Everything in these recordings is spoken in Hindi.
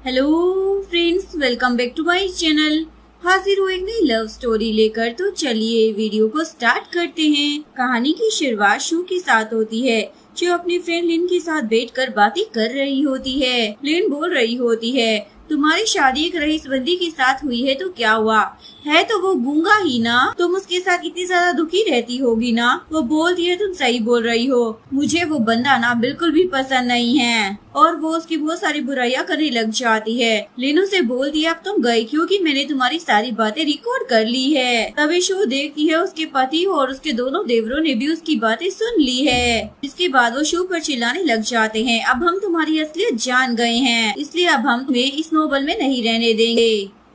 Hello friends, welcome back to my channel. हाजिर हूँ एक नई लव स्टोरी लेकर। तो चलिए वीडियो को स्टार्ट करते हैं। कहानी की शुरुआत शू के साथ होती है, जो अपनी फ्रेंड लिन के साथ बैठकर बातें कर रही होती है। लिन बोल रही होती है, तुम्हारी शादी एक रईसबंदी के साथ हुई है तो क्या हुआ है, तो वो गूंगा ही ना। तुम उसके साथ कितनी ज्यादा दुखी रहती होगी ना। वो बोलती है, तुम सही बोल रही हो, मुझे वो बंदा ना बिल्कुल भी पसंद नहीं है। और वो उसकी बहुत सारी बुराइयां करने लग जाती है। लिन से बोलती है, अब तुम गई क्योंकि मैंने तुम्हारी सारी बातें रिकॉर्ड कर ली है। तभी शो देखती है उसके पति और उसके दोनों देवरों ने भी उसकी बातें सुन ली है। इसके बाद वो शो पर चिल्लाने लग जाते हैं, अब हम तुम्हारी असलियत जान गए हैं, इसलिए अब हम तुम्हें इस नोबल में नहीं रहने देंगे।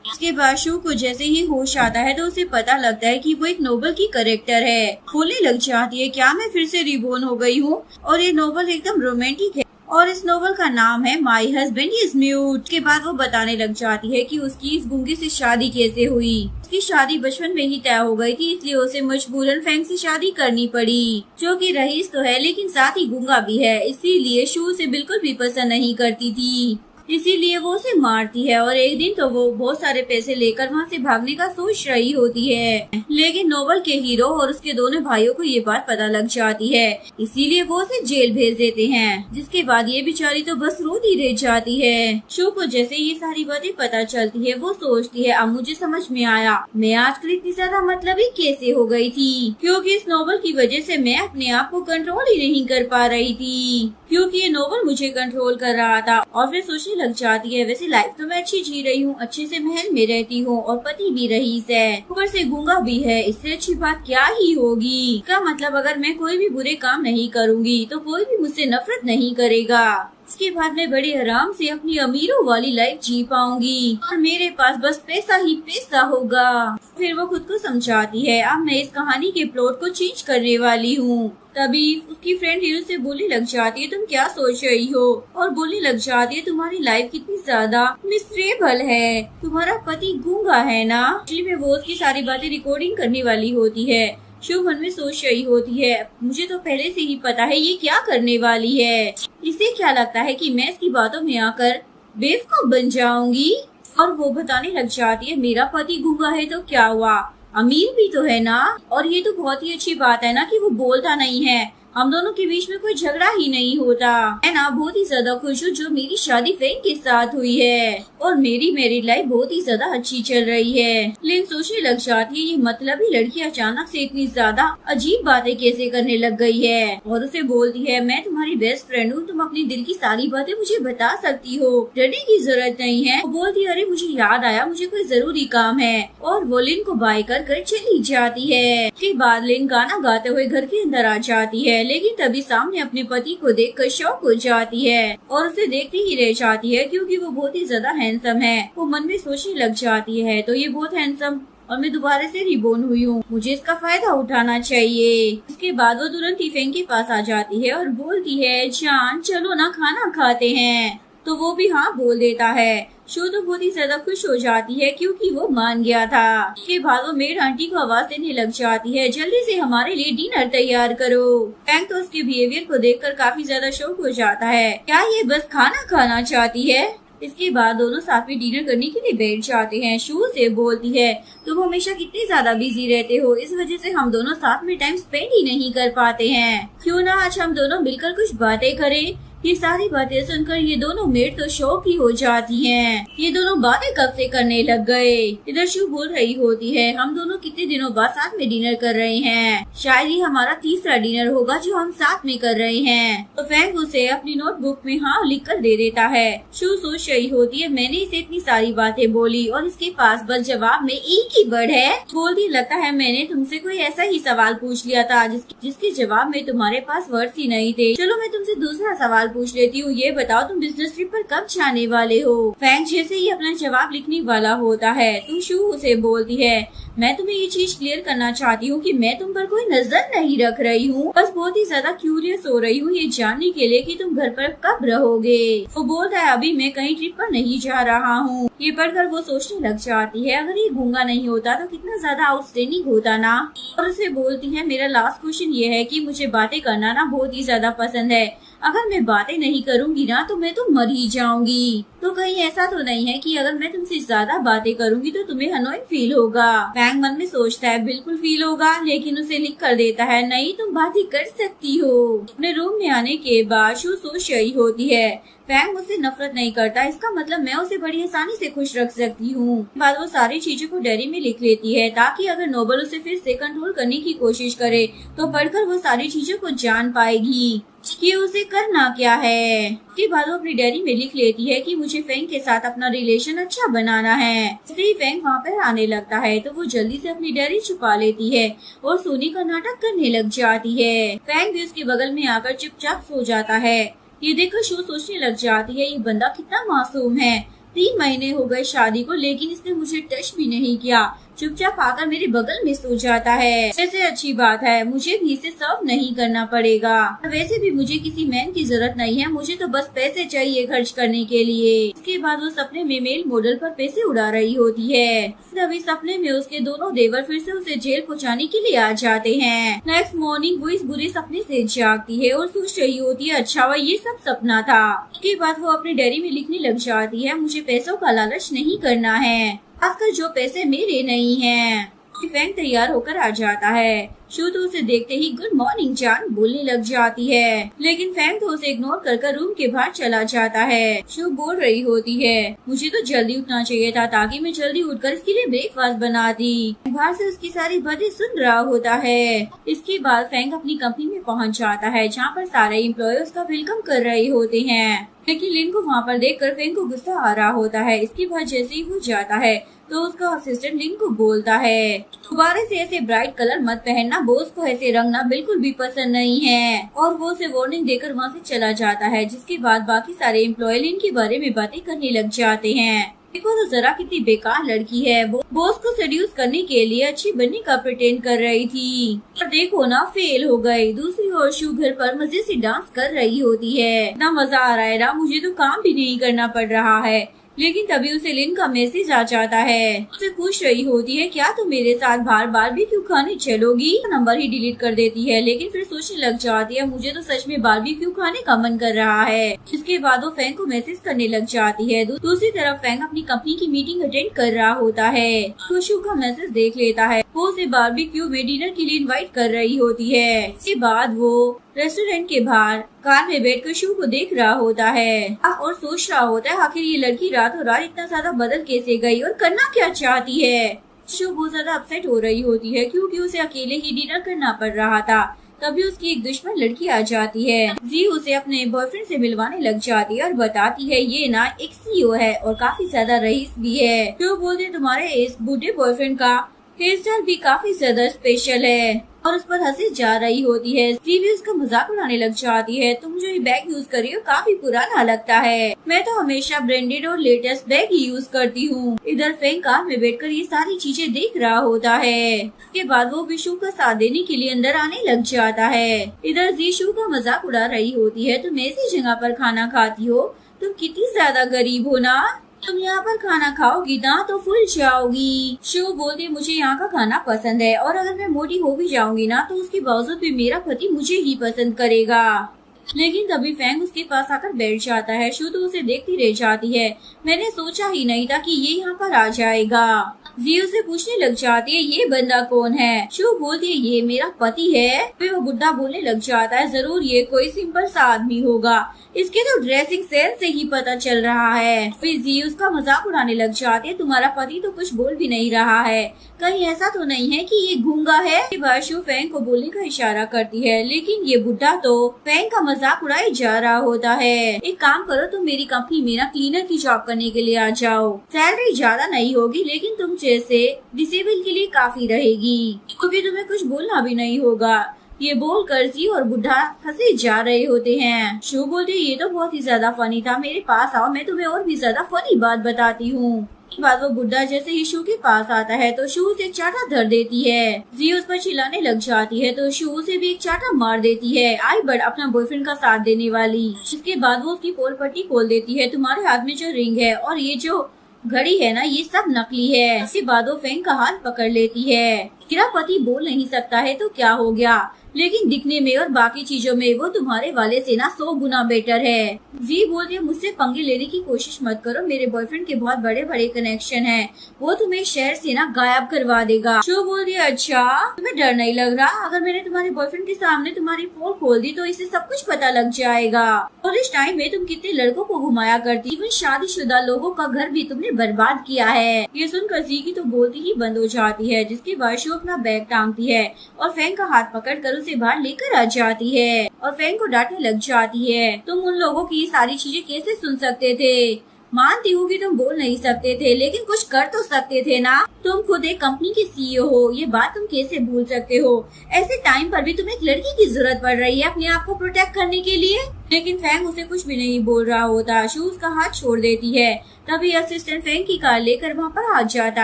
इसके बाद शू को जैसे ही होश आता है तो उसे पता लगता है कि वो एक नोबल की करेक्टर है। बोलने लग जाती है, क्या मैं फिर से रिबोर्न हो गई हूँ। और ये नोबल एकदम रोमांटिक है और इस नोवेल का नाम है माई हस्बैंड इज म्यूट। के बाद वो बताने लग जाती है कि उसकी इस गूंगे से शादी कैसे हुई। उसकी शादी बचपन में ही तय हो गई थी, इसलिए उसे मजबूरन फैंग से शादी करनी पड़ी, जो कि रईस तो है लेकिन साथ ही गूंगा भी है। इसीलिए शू उसे बिल्कुल भी पसंद नहीं करती थी, इसीलिए वो उसे मारती है। और एक दिन तो वो बहुत सारे पैसे लेकर वहाँ से भागने का सोच रही होती है, लेकिन नोवेल के हीरो और उसके दोनों भाइयों को ये बात पता लग जाती है, इसीलिए वो उसे जेल भेज देते हैं। जिसके बाद ये बेचारी तो बस रोती रह जाती है। शो को जैसे ये सारी बातें पता चलती है, वो सोचती है, अब मुझे समझ में आया मैं आजकल इतनी ज्यादा मतलबी कैसे हो गई थी, क्योंकि इस नोवेल की वजह से मैं अपने आप को कंट्रोल ही नहीं कर पा रही थी, क्योंकि ये नोवेल मुझे कंट्रोल कर रहा था। और फिर सोचने लग जाती है, वैसे लाइफ तो मैं अच्छी जी रही हूँ, अच्छे से महल में रहती हूँ और पति भी रईस है, ऊपर से गूंगा भी है, इससे अच्छी बात क्या ही होगी। क्या मतलब अगर मैं कोई भी बुरे काम नहीं करूँगी तो कोई भी मुझसे नफरत नहीं करेगा। इसके बाद मैं बड़े आराम से अपनी अमीरों वाली लाइफ जी पाऊंगी और मेरे पास बस पैसा ही पैसा होगा। फिर वो खुद को समझाती है, अब मैं इस कहानी के प्लॉट को चेंज करने वाली हूँ। तभी उसकी फ्रेंड हीरो से बोलने लग जाती है, तुम क्या सोच रही हो। और बोलने लग जाती है, तुम्हारी लाइफ कितनी ज्यादा मिसरेबल है, तुम्हारा पति गूंगा है ना। एक्चुअली में वो उसकी सारी बातें रिकॉर्डिंग करने वाली होती है। शो मन में सोच रही होती है, मुझे तो पहले से ही पता है ये क्या करने वाली है, इसे क्या लगता है कि मैं इसकी बातों में आकर बेवकूफ बन जाऊंगी। और वो बताने लग जाती है, मेरा पति गूंगा है तो क्या हुआ, अमीर भी तो है ना। और ये तो बहुत ही अच्छी बात है ना कि वो बोलता नहीं है, हम दोनों के बीच में कोई झगड़ा ही नहीं होता है ना। बहुत ही ज्यादा खुश हूँ जो मेरी शादी फैंग के साथ हुई है और मेरी मैरिड लाइफ बहुत ही ज्यादा अच्छी चल रही है। लेकिन सोचने लग जाती है, ये मतलब ही लड़की अचानक से इतनी ज्यादा अजीब बातें कैसे करने लग गई है। और उसे बोलती है, मैं तुम्हारी बेस्ट फ्रेंड हूँ, तुम अपनी दिल की सारी बातें मुझे बता सकती हो, डरने की जरूरत नहीं है। वो बोलती है, अरे मुझे याद आया, मुझे कोई जरूरी काम है। और वो लिन को बाय कर चली जाती है। उसके बाद लिन गाना गाते हुए घर के अंदर आ जाती है, लेकिन तभी सामने अपने पति को देखकर शॉक हो जाती है और उसे देखती ही रह जाती है, क्योंकि वो बहुत ही ज्यादा हैंडसम है। वो मन में सोचने लग जाती है, तो ये बहुत हैंडसम और मैं दोबारा से रिबोर्न हुई हूँ, मुझे इसका फायदा उठाना चाहिए। इसके बाद वो तुरंत ही फैंग के पास आ जाती है और बोलती है, जान चलो ना खाना खाते हैं। तो वो भी हाँ बोल देता है। शो तो बहुत ही ज्यादा खुश हो जाती है क्योंकि वो मान गया था। इसके बाद वो मेड आंटी को आवाज देने लग जाती है, जल्दी से हमारे लिए डिनर तैयार करो। फैंग तो उसके बिहेवियर को देखकर काफी ज्यादा शौक हो जाता है, क्या ये बस खाना खाना चाहती है। इसके बाद दोनों साथ में डिनर करने के लिए बैठ जाते हैं। शू से बोलती है, तुम हमेशा कितनी ज्यादा बिजी रहते हो, इस वजह से हम दोनों साथ में टाइम स्पेंड ही नहीं कर पाते हैं, क्यों ना आज हम दोनों मिलकर कुछ बातें करें। ये सारी बातें सुनकर ये दोनों मेड तो शौक ही हो जाती हैं। ये दोनों बातें कब से करने लग गए। इधर शू बोल रही होती है, हम दोनों कितने दिनों बाद साथ में डिनर कर रहे हैं, शायद ही हमारा तीसरा डिनर होगा जो हम साथ में कर रहे हैं। तो फैंग उसे अपनी नोटबुक में हाँ लिख कर दे देता है। शू सोच रही होती है, मैंने इसे इतनी सारी बातें बोली और इसके पास बस जवाब में एक ही वर्ड है। बोलती, लगता है मैंने तुमसे कोई ऐसा ही सवाल पूछ लिया था जिसके जवाब में तुम्हारे पास वर्ड्स ही नहीं थे। चलो मैं तुमसे दूसरा सवाल पूछ लेती हूँ, ये बताओ तुम बिजनेस ट्रिप पर कब जाने वाले हो। फैंग जैसे ही अपना जवाब लिखने वाला होता है तो शू उसे बोलती है, मैं तुम्हें ये चीज क्लियर करना चाहती हूँ कि मैं तुम पर कोई नजर नहीं रख रही हूँ, बस बहुत ही ज्यादा क्यूरियस हो रही हूँ ये जानने के लिए कि तुम घर पर कब रहोगे। वो बोलता है, अभी मैं कहीं ट्रिप पर नहीं जा रहा हूँ। ये पढ़कर वो सोचने लग जाती है, अगर ये गूंगा नहीं होता तो कितना ज्यादा आउटस्टैंडिंग होता ना। और उसे बोलती है, मेरा लास्ट क्वेश्चन ये है कि मुझे बातें करना ना बहुत ही ज्यादा पसंद है, अगर मैं बातें नहीं करूंगी ना तो मैं तो मर ही जाऊंगी। तो कहीं ऐसा तो नहीं है कि अगर मैं तुमसे ज्यादा बातें करूंगी तो तुम्हें अनोइंग फील होगा। फैंग मन में सोचता है बिल्कुल फील होगा, लेकिन उसे लिख कर देता है नहीं तुम बातें कर सकती हो। अपने रूम में आने के बाद शू सोच रही होती है फैंग मुझसे नफरत नहीं करता, इसका मतलब मैं उसे बड़ी आसानी से खुश रख सकती हूँ। बाद वो सारी चीजों को डायरी में लिख लेती है ताकि अगर नोबल उसे फिर से कंट्रोल करने की कोशिश करे तो पढ़कर वो सारी चीजों को जान पाएगी कि उसे करना क्या है। उसके बाद वो अपनी डायरी में लिख लेती है कि मुझे फैंग के साथ अपना रिलेशन अच्छा बनाना है। जैसे ही फैंग वहाँ पर आने लगता है तो वो जल्दी से अपनी डायरी छुपा लेती है और सोने का नाटक करने लग जाती है। फैंग भी उसके बगल में आकर चुपचाप सो जाता है। ये देखकर शू सोचने लग जाती है ये बंदा कितना मासूम है। 3 महीने हो गए शादी को, लेकिन इसने मुझे टच भी नहीं किया, चुपचाप आकर मेरे बगल में सो जाता है। वैसे अच्छी बात है, मुझे भी इसे सर्व नहीं करना पड़ेगा। वैसे भी मुझे किसी मैन की जरूरत नहीं है, मुझे तो बस पैसे चाहिए खर्च करने के लिए। इसके बाद वो सपने में मेल मॉडल पर पैसे उड़ा रही होती है। तभी सपने में उसके दोनों देवर फिर से उसे जेल पहुंचाने के लिए आ जाते हैं। नेक्स्ट मॉर्निंग वो इस बुरे सपने से जागती है और सोच रही होती है अच्छा हुआ ये सब सपना था। उसके बाद वो अपनी डायरी में लिखने लग जाती है मुझे पैसों का लालच नहीं करना है, खासकर जो पैसे मेरे नहीं हैं। फैंग तैयार होकर आ जाता है। शू तो उसे देखते ही गुड मॉर्निंग जान बोलने लग जाती है, लेकिन फैंग तो उसे इग्नोर कर रूम के बाहर चला जाता है। शू बोल रही होती है मुझे तो जल्दी उठना चाहिए था ताकि मैं जल्दी उठकर इसके लिए ब्रेकफास्ट बनाती। बाहर से उसकी सारी बातें सुन रहा होता है। इसके बाद फैंग अपनी कंपनी में पहुंच जाता है जहाँ पर सारे एम्प्लॉय उसका वेलकम कर रहे होते हैं, लेकिन लिन को वहाँ पर देखकर फैंग को गुस्सा आ रहा होता है। इसके बाद जैसे ही वो जाता है तो उसका असिस्टेंट लिन को बोलता है दोबारा से ऐसे ब्राइट कलर मत पहनना, बॉस को ऐसे रंगना बिल्कुल भी पसंद नहीं है। और वो उसे वार्निंग देकर वहाँ से चला जाता है। जिसके बाद बाकी सारे एम्प्लॉय लिन के बारे में बातें करने लग जाते हैं। देखो तो जरा कितनी बेकार लड़की है, बॉस को सेड्यूस करने के लिए अच्छी बनने का प्रिटेंड कर रही थी और देखो ना फेल हो गई। दूसरी ओर शू घर पर मजे से डांस कर रही होती है। इतना मजा आ रहा है ना, मुझे तो काम भी नहीं करना पड़ रहा है। लेकिन तभी उसे लिन का मैसेज आ जाता है। उसे पूछ रही होती है क्या तुम मेरे साथ बार बार भी क्यों खाने चलोगी। नंबर ही डिलीट कर देती है, लेकिन फिर सोचने लग जाती है मुझे तो सच में बार भी क्यों खाने का मन कर रहा है। इसके बाद वो फैंग को मैसेज करने लग जाती है। दूसरी तरफ फैंग अपनी कंपनी की मीटिंग अटेंड कर रहा होता है तो शू का मैसेज देख लेता है। वो उसे बारबेक्यू में डिनर के लिए इनवाइट कर रही होती है। इसके बाद वो रेस्टोरेंट के बाहर कार में बैठकर शू को देख रहा होता है और सोच रहा होता है आखिर ये लड़की रातों रात इतना ज्यादा बदल कैसे गई और करना क्या चाहती है। शू बहुत ज्यादा अपसेट हो रही होती है क्योंकि उसे अकेले ही डिनर करना पड़ रहा था। तभी उसकी एक दुश्मन लड़की आ जाती है। जी उसे अपने बॉयफ्रेंड से मिलवाने लग जाती है और बताती है ये ना एक सीईओ है और काफी ज्यादा रईस भी है। शू बोलते तुम्हारे इस बूढ़े बॉयफ्रेंड का हेयर स्टाइल भी काफी ज्यादा स्पेशल है और उस पर हंसी जा रही होती है। सीवी उसका मजाक उड़ाने लग जाती है तुम जो ये बैग यूज कर रही हो काफी पुराना लगता है, मैं तो हमेशा ब्रांडेड और लेटेस्ट बैग ही यूज करती हूँ। इधर फैंग कार में बैठकर ये सारी चीजें देख रहा होता है। इसके बाद वो भी शू का साथ देने के लिए अंदर आने लग जाता है। इधर जी शू का मजाक उड़ा रही होती है तुम ऐसी जगह पर खाना खाती हो, तुम कितनी ज्यादा गरीब हो ना, तुम यहाँ पर खाना खाओगी ना तो फूल जाओगी। शू बोलती मुझे यहाँ का खाना पसंद है और अगर मैं मोटी हो भी जाऊंगी ना तो उसके बावजूद भी मेरा पति मुझे ही पसंद करेगा। लेकिन तभी फैंग उसके पास आकर बैठ जाता है। शू तो उसे देखती रह जाती है। मैंने सोचा ही नहीं था कि ये यहाँ पर आ जाएगा। जी उसे पूछने लग जाती है ये बंदा कौन है। शू बोलती है ये मेरा पति है। फिर वो बुढ़ा बोलने लग जाता है जरूर ये कोई सिंपल सा आदमी होगा, इसके तो ड्रेसिंग सेंस से ही पता चल रहा है। फिर जी उसका मजाक उड़ाने लग जाती है तुम्हारा पति तो कुछ बोल भी नहीं रहा है, कहीं ऐसा तो नहीं है कि ये गूंगा है। शू फैंग को बोलने का इशारा करती है, लेकिन ये बुढ़ा तो फैंग का मजाक उड़ाए जा रहा होता है। एक काम करो तुम मेरी कंपनी में ना क्लीनर की जॉब करने के लिए आ जाओ, सैलरी ज्यादा नहीं होगी लेकिन तुम जैसे डिसेबल के लिए काफी रहेगी क्योंकि तुम्हें कुछ बोलना भी नहीं होगा। ये बोल कर जी और बुढ़ा हंसे जा रहे होते हैं। शू बोलते ये तो बहुत ही ज्यादा फनी था, मेरे पास आओ मैं तुम्हें और भी ज्यादा फनी बात बताती हूँ। बाद वो बुढ़ा जैसे ही शू के पास आता है तो शू उसे चाटा धर देती है। जी उस पर चिल्लाने लग जाती है तो शू उसे भी एक चाटा मार देती है। आई बड़ अपना बॉयफ्रेंड का साथ देने वाली। इसके बाद वो उसकी पोल पट्टी खोल देती है। तुम्हारे हाथ में जो रिंग है और ये जो घड़ी है ना ये सब नकली है। इसके बाद वो फैंग का हाथ पकड़ लेती है। मेरा पति बोल नहीं सकता है तो क्या हो गया, लेकिन दिखने में और बाकी चीजों में वो तुम्हारे वाले से ना 100 गुना बेटर है। वी बोलती है मुझसे पंगे लेने की कोशिश मत करो, मेरे बॉयफ्रेंड के बहुत बड़े बड़े कनेक्शन हैं, वो तुम्हें शहर से ना गायब करवा देगा। शो बोलती है अच्छा तुम्हें डर नहीं लग रहा? अगर मैंने तुम्हारे बॉयफ्रेंड के सामने तुम्हारी पोल खोल दी तो इसे सब कुछ पता लग जाएगा। और इस टाइम में तुम कितने लड़कों को घुमाया करती, इवन शादीशुदा लोगों का घर भी तुमने बर्बाद किया है। ये सुनकर जीकी तो बोलती ही बंद हो जाती है, जिसके बाद शो अपना बैग टांगती है और फैंग का हाथ पकड़कर उसे बाहर लेकर आ जाती है और फैंग को डांटने लग जाती है। तुम उन लोगों की सारी चीजें कैसे सुन सकते थे? मानती हूँ कि तुम बोल नहीं सकते थे, लेकिन कुछ कर तो सकते थे ना। तुम खुद एक कंपनी के सीईओ हो, ये बात तुम कैसे भूल सकते हो? ऐसे टाइम पर भी तुम्हें एक लड़की की जरूरत पड़ रही है अपने आप को प्रोटेक्ट करने के लिए। लेकिन फैंग उसे कुछ भी नहीं बोल रहा होता। शू उसका हाथ छोड़ देती है। तभी असिस्टेंट फैंग की कार लेकर वहाँ पर आ जाता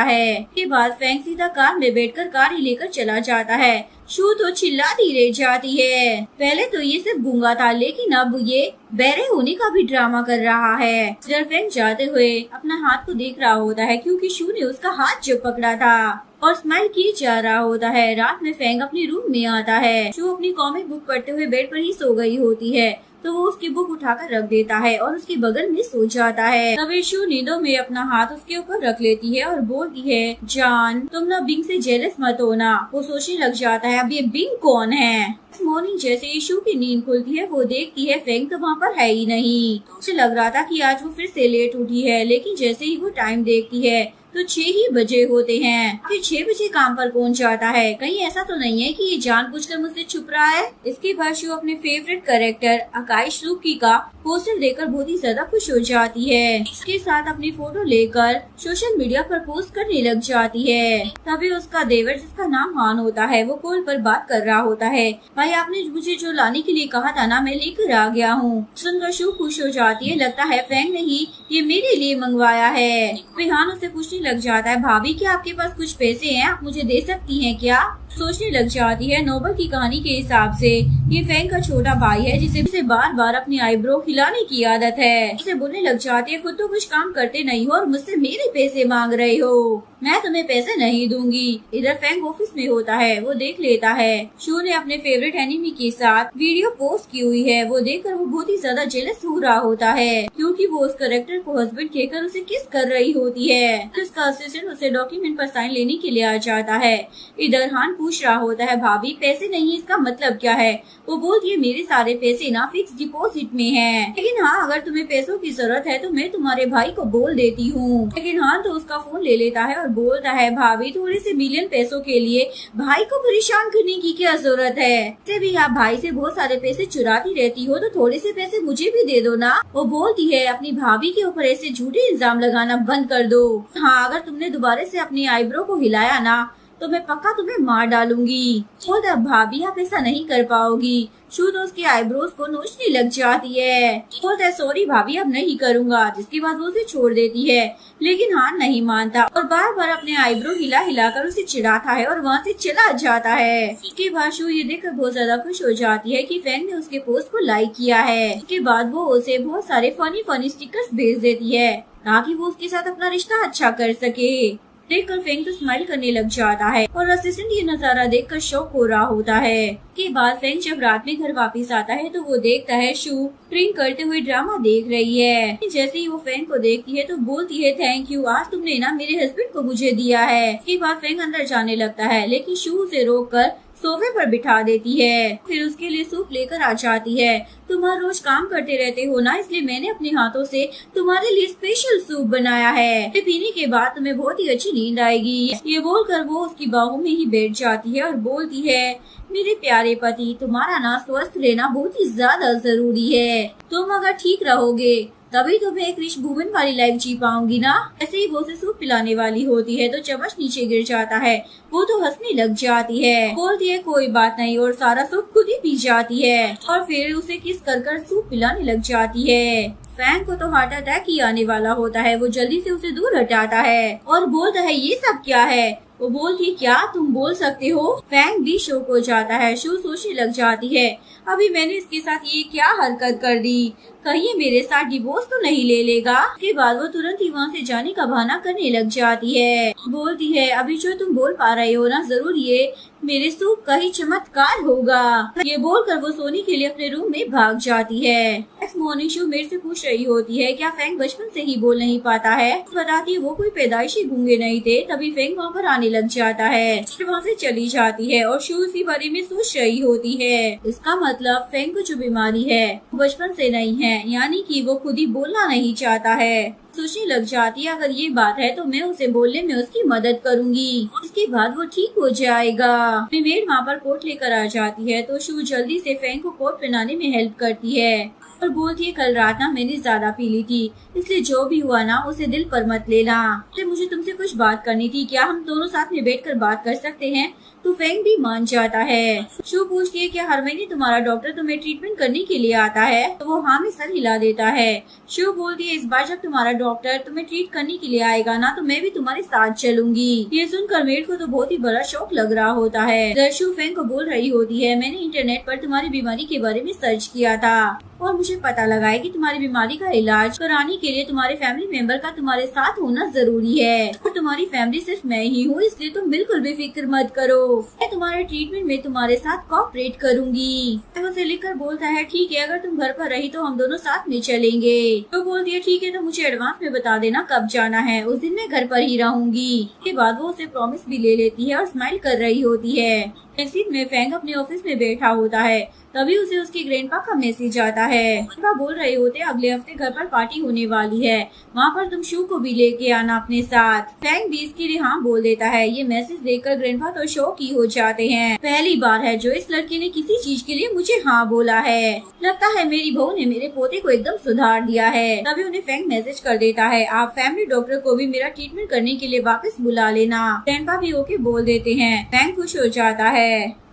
है। इसके बाद फैंग सीधा कार में बैठकर कार ही लेकर चला जाता है। शू तो चिल्लाती रह जाती है। पहले तो ये सिर्फ गूंगा था, लेकिन अब ये बहरे होने का भी ड्रामा कर रहा है। इधर फैंग जाते हुए अपना हाथ को देख रहा होता है, क्योंकि शू ने उसका हाथ जो पकड़ा था और स्माइल किए जा रहा होता है। रात में फैंग अपने रूम में आता है। शू अपनी कॉमिक बुक पढ़ते हुए बेड पर ही सो गई होती है, तो वो उसकी बुक उठाकर रख देता है और उसके बगल में सो जाता है। तभी शू नींदों में अपना हाथ उसके ऊपर रख लेती है और बोलती है जान तुम ना बिंग से जेलस मत होना। वो सोचने लग जाता है अब ये बिंग कौन है। मॉर्निंग जैसे ही शू की नींद खुलती है वो देखती है फैंग तो वहाँ पर है ही नहीं। उसे लग रहा था कि आज वो फिर से लेट उठी है, लेकिन जैसे ही वो टाइम देखती है तो 6 ही बजे होते हैं। फिर 6 बजे काम पर कौन जाता है? कहीं ऐसा तो नहीं है कि ये जानबूझकर मुझसे छुप रहा है? इसके बाद शू अपने फेवरेट कैरेक्टर अकाई सुकी का पोस्टर देखकर बहुत ही ज्यादा खुश हो जाती है। इसके साथ अपनी फोटो लेकर सोशल मीडिया पर पोस्ट करने लग जाती है। तभी उसका देवर जिसका नाम हान होता है वो कॉल पर बात कर रहा होता है। भाई आपने मुझे जो लाने के लिए कहा था ना, मैं लेकर आ गया हूँ। सुनकर शू खुश हो जाती है। लगता है फैंग ने ही ये मेरे लिए मंगवाया है। हान उसे पूछने लग जाता है भाभी क्या आपके पास कुछ पैसे हैं, आप मुझे दे सकती हैं क्या? सोचने लग जाती है नोबल की कहानी के हिसाब से ये फैंग का छोटा भाई है जिसे बार बार अपनी आईब्रो हिलाने की आदत है। उसे बोलने लग जाती है खुद तो कुछ काम करते नहीं हो और मुझसे मेरे पैसे मांग रहे हो, मैं तुम्हें पैसे नहीं दूंगी। इधर फैंग ऑफिस में होता है, वो देख लेता है शू ने अपने फेवरेट एनिमी के साथ वीडियो पोस्ट की हुई है। वो देखकर वो बहुत ही ज्यादा जेलस हो रहा होता है, क्योंकि वो उस कैरेक्टर को हस्बैंड कहकर उसे किस कर रही होती है। उसका असिस्टेंट उसे डॉक्यूमेंट पर साइन लेने के लिए आ जाता है। इधर हान पूछ रहा होता है भाभी पैसे नहीं इसका मतलब क्या है? वो बोलती है मेरे सारे पैसे ना फिक्स डिपॉजिट में हैं, लेकिन हाँ अगर तुम्हें पैसों की जरूरत है तो मैं तुम्हारे भाई को बोल देती हूँ। लेकिन हाँ तो उसका फोन ले लेता है और बोलता है भाभी थोड़े से मिलियन पैसों के लिए भाई को परेशान करने की क्या जरूरत है? वैसे भी आप भाई से बहुत सारे पैसे चुराती रहती हो तो थोड़े से पैसे मुझे भी दे दो ना। वो बोलती है अपनी भाभी के ऊपर ऐसे झूठे इल्जाम लगाना बंद कर दो। हाँ अगर तुमने दोबारा से अपनी आईब्रो को हिलाया ना तो मैं पक्का तुम्हें मार डालूंगी। बोलता भाभी आप ऐसा नहीं कर पाओगी। शू तो उसकी आईब्रोज को नोचने लग जाती है। बोलता है सॉरी भाभी अब नहीं करूँगा, जिसके बाद वो उसे छोड़ देती है। लेकिन हान नहीं मानता और बार बार अपने आईब्रो हिला हिला कर उसे चिढ़ाता है और वहाँ से चला जाता है। इसके बाद शू ये देखकर बहुत ज्यादा खुश हो जाती है कि फैंग ने उसके पोस्ट को लाइक किया है। इसके बाद वो उसे बहुत सारे फनी स्टिकर्स भेज देती है ताकि वो उसके साथ अपना रिश्ता अच्छा कर सके। देखकर फैंग तो स्माइल करने लग जाता है और असिस्टेंट ये नजारा देखकर शॉक हो रहा होता है। के बाद फैंग जब रात में घर वापस आता है तो वो देखता है शू ड्रिंक करते हुए ड्रामा देख रही है। जैसे ही वो फैंग को देखती है तो बोलती है थैंक यू, आज तुमने ना मेरे हस्बैंड को मुझे दिया है। इसके बाद फैंग अंदर जाने लगता है, लेकिन शू उसे रोककर सोफे पर बिठा देती है। फिर उसके लिए सूप लेकर आ जाती है। तुम हर रोज काम करते रहते हो ना, इसलिए मैंने अपने हाथों से तुम्हारे लिए स्पेशल सूप बनाया है। पीने के बाद तुम्हें बहुत ही अच्छी नींद आएगी। ये बोलकर वो उसकी बाहों में ही बैठ जाती है और बोलती है मेरे प्यारे पति तुम्हारा ना स्वस्थ रहना बहुत ही ज्यादा जरूरी है। तुम अगर ठीक रहोगे तभी तो मैं एक रिच वुमन वाली लाइफ जी पाऊंगी ना। ऐसे ही वो उसे सूप पिलाने वाली होती है तो चम्मच नीचे गिर जाता है। वो तो हंसने लग जाती है, बोलती है कोई बात नहीं और सारा सूप खुद ही पी जाती है और फिर उसे किस कर सूप पिलाने लग जाती है। फैंग को तो हार्ट अटैक ही आने वाला होता है। वो जल्दी से उसे दूर हटाता है और बोलता है ये सब क्या है। वो बोलती क्या तुम बोल सकते हो। फैंग भी शॉक हो जाता है। शू सोचने लग जाती है अभी मैंने इसके साथ ये क्या हरकत कर दी, कहीं ये मेरे साथ डिवोर्स तो नहीं ले लेगा। उसके बाद वो तुरंत ही वहाँ से जाने का बहाना करने लग जाती है। बोलती है अभी जो तुम बोल पा रहे हो ना जरूर ये मेरे सूप का ही चमत्कार होगा। ये बोलकर वो सोने के लिए अपने रूम में भाग जाती है। नेक्स्ट मॉर्निंग शू मेरे से पूछ रही होती है क्या फैंग बचपन से ही बोल नहीं पाता है। बताती है वो कोई पैदाइशी गूंगे नहीं थे। तभी फैंग वहाँ पर आने लग जाता है। फिर वहाँ से चली जाती है और शू इसी बारे में सोच रही होती है। इसका मतलब फैंग को जो बीमारी है बचपन से नहीं है, यानी कि वो खुद ही बोलना नहीं चाहता है। सोचने लग जाती है अगर ये बात है तो मैं उसे बोलने में उसकी मदद करूंगी। इसके बाद वो ठीक हो जाएगा। मेड वहाँ पर कोट लेकर आ जाती है तो शू जल्दी से फैंग को कोट पहनाने में हेल्प करती है और बोलती है कल रात ना मैंने ज्यादा पी ली थी, इसलिए जो भी हुआ ना उसे दिल पर मत लेना। मुझे तुमसे कुछ बात करनी थी, क्या हम दोनों साथ में बैठकर बात कर सकते हैं। तो फैंग भी मान जाता है। शू पूछती है क्या हर महीने तुम्हारा डॉक्टर तुम्हें ट्रीटमेंट करने के लिए आता है। तो वो हाँ में सर हिला देता है। शू बोलती है इस बार जब तुम्हारा डॉक्टर तुम्हें ट्रीट करने के लिए आएगा ना तो मैं भी तुम्हारे साथ चलूंगी। ये सुनकर मेड को तो बहुत ही बड़ा शौक लग रहा होता है। शू फैंग को बोल रही होती है मैंने इंटरनेट पर तुम्हारी बीमारी के बारे में सर्च किया था और मुझे पता लगा है कि तुम्हारी बीमारी का इलाज कराने के लिए तुम्हारे फैमिली मेंबर का तुम्हारे साथ होना जरूरी है और तुम्हारी फैमिली सिर्फ मैं ही हूँ, इसलिए तुम बिल्कुल भी फिक्र मत करो। मैं तुम्हारे ट्रीटमेंट में तुम्हारे साथ कोऑपरेट करूंगी। उसे लिखकर बोलता है ठीक है अगर तुम घर पर रही तो हम दोनों साथ में चलेंगे। तो बोलती है ठीक है तो मुझे एडवांस में बता देना कब जाना है, उस दिन मैं घर पर ही रहूंगी। के बाद वो उसे प्रॉमिस भी ले लेती है और स्माइल कर रही होती है। मैसेज में फैंग अपने ऑफिस में बैठा होता है तभी उसे उसके ग्रैंडपा का मैसेज आता है। ग्रैंडपा बोल रहे होते अगले हफ्ते घर पर पार्टी होने वाली है, वहाँ पर तुम शू को भी लेके आना अपने साथ। फैंग भी इसके लिए हाँ बोल देता है। ये मैसेज देखकर ग्रैंडपा तो शॉक ही हो जाते हैं। पहली बार है जो इस लड़के ने किसी चीज के लिए मुझे हाँ बोला है। लगता है मेरी बहू ने मेरे पोते को एकदम सुधार दिया है। तभी उन्हें फैंग मैसेज कर देता है आप फैमिली डॉक्टर को भी मेरा ट्रीटमेंट करने के लिए वापस बुला लेना। ग्रैंडपा भी ओके बोल देते हैं। फैंग खुश हो जाता है।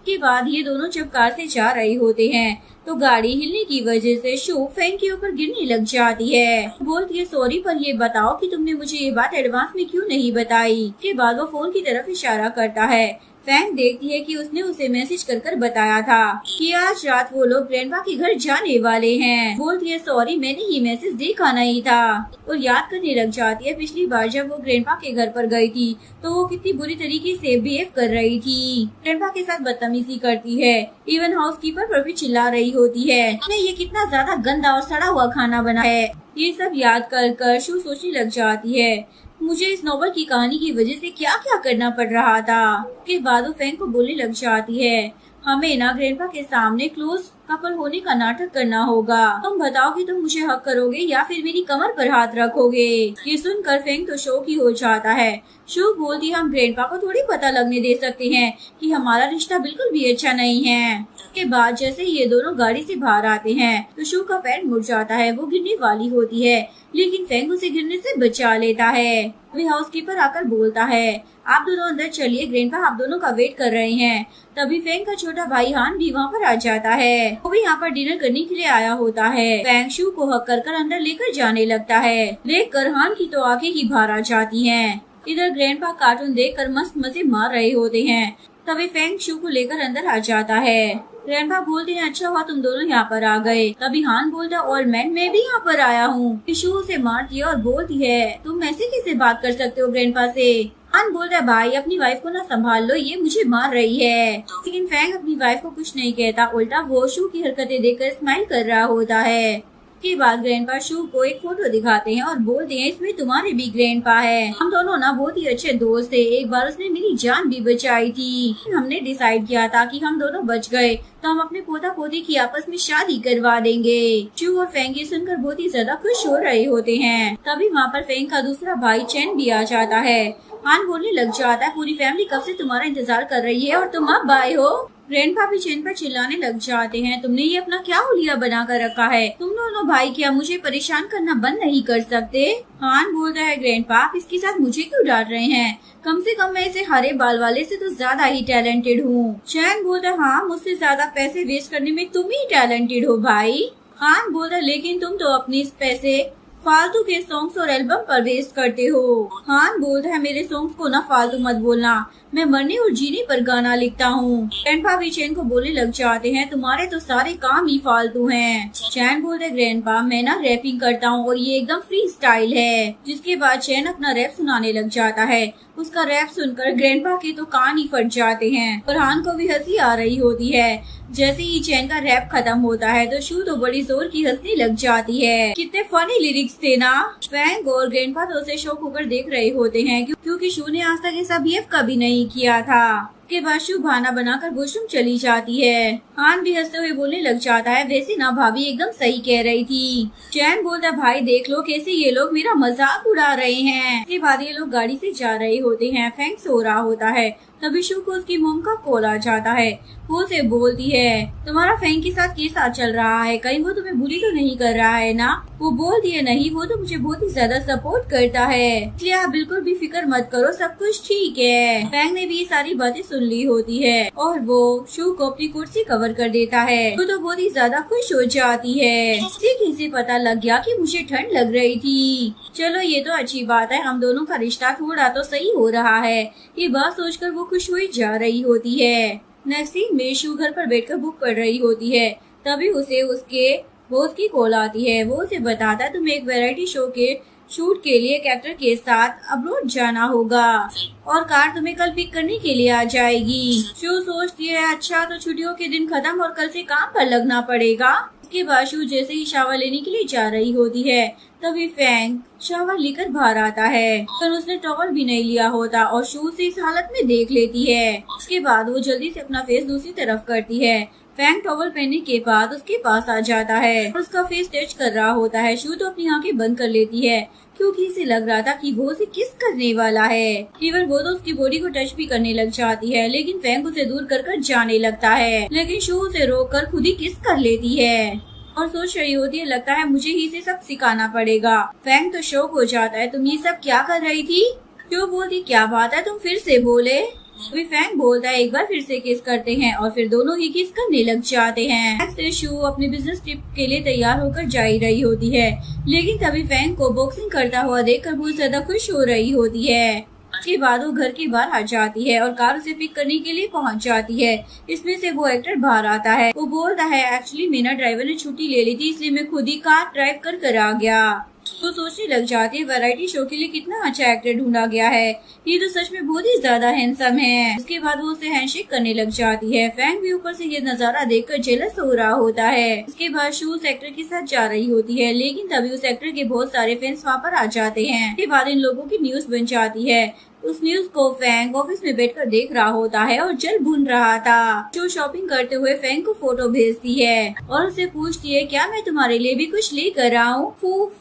के बाद ये दोनों जब कार से जा रहे होते हैं तो गाड़ी हिलने की वजह से शू फैंग के ऊपर गिरने लग जाती है। बोलती है सॉरी पर ये बताओ कि तुमने मुझे ये बात एडवांस में क्यों नहीं बताई। के बाद वो फोन की तरफ इशारा करता है। फैंग देखती है कि उसने उसे मैसेज कर बताया था कि आज रात वो लोग ग्रैंडपा के घर जाने वाले हैं। बोलती है सॉरी मैंने ये मैसेज देखा नहीं था और याद करने लग जाती है पिछली बार जब वो ग्रैंडपा के घर पर गई थी तो वो कितनी बुरी तरीके से बिहेव कर रही थी। ग्रैंडपा के साथ बदतमीजी करती है, इवन हाउसकीपर पर भी चिल्ला रही होती है ये कितना ज्यादा गंदा और सड़ा हुआ खाना बना है। ये सब याद कर शू सोचने लग जाती है मुझे इस नॉवल की कहानी की वजह से क्या क्या करना पड़ रहा था। के बाद वो फैंग को बोलने लग जाती है हमें ना ग्रैंडपा के सामने क्लोज कपल होने का नाटक करना होगा। तुम बताओ कि तुम मुझे हक करोगे या फिर मेरी कमर पर हाथ रखोगे। ये सुनकर फैंग तो शौक ही हो जाता है। शू बोलती हम ग्रैंडपा को थोड़ी पता लगने दे सकते हैं कि हमारा रिश्ता बिल्कुल भी अच्छा नहीं है। के बाद जैसे ये दोनों गाड़ी से बाहर आते हैं तो शू का पैर मुड़ जाता है। वो गिरने वाली होती है लेकिन फैंग उसे गिरने से बचा लेता है। अभी हाउसकीपर आकर बोलता है आप दोनों अंदर चलिए, ग्रैंडपा आप दोनों का वेट कर रहे हैं। तभी फैंग का छोटा भाई हान भी वहाँ पर आ जाता है। वो भी यहाँ पर डिनर करने के लिए आया होता है। फैंग शू को हक कर अंदर लेकर जाने लगता है। देखकर हान की तो आंखें ही बाहर आ जाती हैं। इधर ग्रैंडपा कार्टून देखकर मस्त मजे मार रहे होते हैं। तभी फैंग शू को लेकर अंदर आ जाता है। ग्रैंडपा बोलते हैं अच्छा हुआ तुम दोनों यहाँ पर आ गए। तभी हान बोलता है ओल्ड मैन मैं भी यहाँ पर आया हूँ। शू उसे मारती है और बोलती है तुम ऐसे कैसे बात कर सकते हो ग्रैंडपा से। हान बोलता है भाई अपनी वाइफ को ना संभाल लो, ये मुझे मार रही है। लेकिन फैंग अपनी वाइफ को कुछ नहीं कहता, उल्टा वो शू की हरकतें देखकर स्माइल कर रहा होता है। के बाद ग्रैंडपा शू को एक फोटो दिखाते हैं और बोलते हैं इसमें तुम्हारे भी ग्रैंडपा है। हम दोनों ना बहुत ही अच्छे दोस्त थे, एक बार उसने मेरी जान भी बचाई थी। हमने डिसाइड किया था कि हम दोनों बच गए तो हम अपने पोता पोती की आपस में शादी करवा देंगे। शू और फैंग ये सुनकर बहुत ही ज्यादा खुश हो रहे होते हैं। तभी वहाँ पर फैंग का दूसरा भाई चैन भी आ जाता है। हान बोलने लग जाता है पूरी फैमिली कब से तुम्हारा इंतजार कर रही है और तुम अब आए हो। ग्रैंडपा भी चैन पर चिल्लाने लग जाते हैं तुमने ये अपना क्या हुलिया बना कर रखा है, तुम दोनों भाई क्या मुझे परेशान करना बंद नहीं कर सकते। हान बोलता है ग्रैंडपा आप इसके साथ मुझे क्यों डांट रहे हैं, कम से कम मैं इसे हरे बाल वाले से तो ज्यादा ही टैलेंटेड हूँ। चैन बोलता है हाँ मुझसे ज्यादा पैसे वेस्ट करने में तुम ही टैलेंटेड हो भाई। हान बोलता लेकिन तुम तो अपने इस पैसे फालतू के सॉन्ग्स और एल्बम पर वेस्ट करते हो। हान बोलता है मेरे सॉन्ग्स को ना फालतू मत बोलना, मैं मरने और जीने पर गाना लिखता हूँ। ग्रैंडपा भी चैन को बोलने लग जाते हैं तुम्हारे तो सारे काम ही फालतू हैं। चैन बोलते ग्रैंडपा मैं ना रैपिंग करता हूँ और ये एकदम फ्री स्टाइल है। जिसके बाद चैन अपना रैप सुनाने लग जाता है। उसका रैप सुनकर ग्रैंडपा के तो कान ही फट जाते हैं और हान को भी हंसी आ रही होती है। जैसे ही चैन का रैप खत्म होता है तो शू तो बड़ी जोर की हंसने लग जाती है। कितने फनी लिरिक्स थे ना। फैंग और ग्रैंडपा तो उसे शौक होकर देख रहे होते हैं क्योंकि शू ने आज तक ऐसा बिहेव कभी नहीं किया था। के बाद शू बहाना बनाकर वॉशरूम चली जाती है। हान भी हंसते हुए बोलने लग जाता है वैसे ना भाभी एकदम सही कह रही थी। चैन बोलता भाई देख लो कैसे ये लोग मेरा मजाक उड़ा रहे हैं। इसके बाद ये लोग गाड़ी से जा रहे होते हैं। फैंग सो रहा होता है तभी शू को उसकी मोम का कॉल आ जाता है। वो उसे बोलती है तुम्हारा फैंग के साथ कैसा चल रहा है, कहीं वो तुम्हें बुली तो नहीं कर रहा है ना। वो बोलती है नहीं वो तो मुझे बहुत ही ज्यादा सपोर्ट करता है, इसलिए आप बिल्कुल भी फिक्र मत करो सब कुछ ठीक है। फैंग ने भी ये सारी बातें सुन ली होती है और वो शू को अपनी कुर्सी कवर कर देता है। वो तो बहुत ही ज्यादा खुश हो जाती है। किसी पता लग गया कि मुझे ठंड लग रही थी। चलो ये तो अच्छी बात है, हम दोनों का रिश्ता थोड़ा तो सही हो रहा है। ये बात सोचकर वो खुश हुई जा रही होती है। नेक्स्ट सीन में शू घर पर बैठकर बुक पढ़ रही होती है। तभी उसे उसके बॉस की कॉल आती है। वो उसे बताता है तुम्हें एक वैरायटी शो के शूट के लिए एक एक्टर के साथ अब्रॉड जाना होगा और कार तुम्हें कल पिक करने के लिए आ जाएगी। शू सोचती है अच्छा तो छुट्टियों के दिन खत्म और कल से काम पर लगना पड़ेगा। इसके बाद शू जैसे ही शावर लेने के लिए जा रही होती है तभी फैंग शावर लेकर बाहर आता है पर उसने टॉवल भी नहीं लिया होता और शू से इस हालत में देख लेती है। उसके बाद वो जल्दी से अपना फेस दूसरी तरफ करती है। फैंग टॉवल पहनने के बाद उसके पास आ जाता है और उसका फेस टच कर रहा होता है। शू तो अपनी आंखें बंद कर लेती है क्योंकि इसे लग रहा था कि वो उसे किस करने वाला है। इवन वो तो उसकी बॉडी को टच भी करने लग जाती है लेकिन फैंग उसे दूर कर जाने लगता है। लेकिन शू उसे रोक कर खुद ही किस कर लेती है और सोच रही होती है लगता है मुझे ही इसे सब सिखाना पड़ेगा। फैंग तो शौक हो जाता है तुम ये सब क्या कर रही थी। शू बोलती क्या बात है तुम फिर से बोले। अभी फैंग बोलता है एक बार फिर से किस करते हैं और फिर दोनों ही किस करने लग जाते हैं। नेक्स्ट डे शू अपने बिजनेस ट्रिप के लिए तैयार होकर जा ही रही होती है लेकिन तभी फैंग को बॉक्सिंग करता हुआ देखकर बहुत ज्यादा खुश हो रही होती है। उसके बाद वो घर के बाहर आ जाती है और कार उसे पिक करने के लिए पहुंच जाती है। इसमें से वो एक्टर बाहर आता है। वो बोलता है एक्चुअली मेरा ड्राइवर ने छुट्टी ले ली थी इसलिए मैं खुद ही कार ड्राइव कर आ गया। तो सोचने लग जाती है वैरायटी शो के लिए कितना अच्छा एक्टर ढूंढा गया है, ये तो सच में बहुत ही ज्यादा हैंडसम है। उसके बाद वो उसे हैंडशेक करने लग जाती है। फैंग भी ऊपर से ये नजारा देखकर जेलस हो रहा होता है। उसके बाद शू उस एक्टर के साथ जा रही होती है लेकिन तभी उस एक्टर के बहुत सारे फैंस वहाँ पर आ जाते हैं। उसके बाद इन लोगों की न्यूज बन जाती है। उस न्यूज को फैंग ऑफिस में बैठकर देख रहा होता है और जल भून रहा था। शो शॉपिंग करते हुए फैंग को फोटो भेजती है और उसे पूछती है क्या मैं तुम्हारे लिए भी कुछ लेकर आऊं।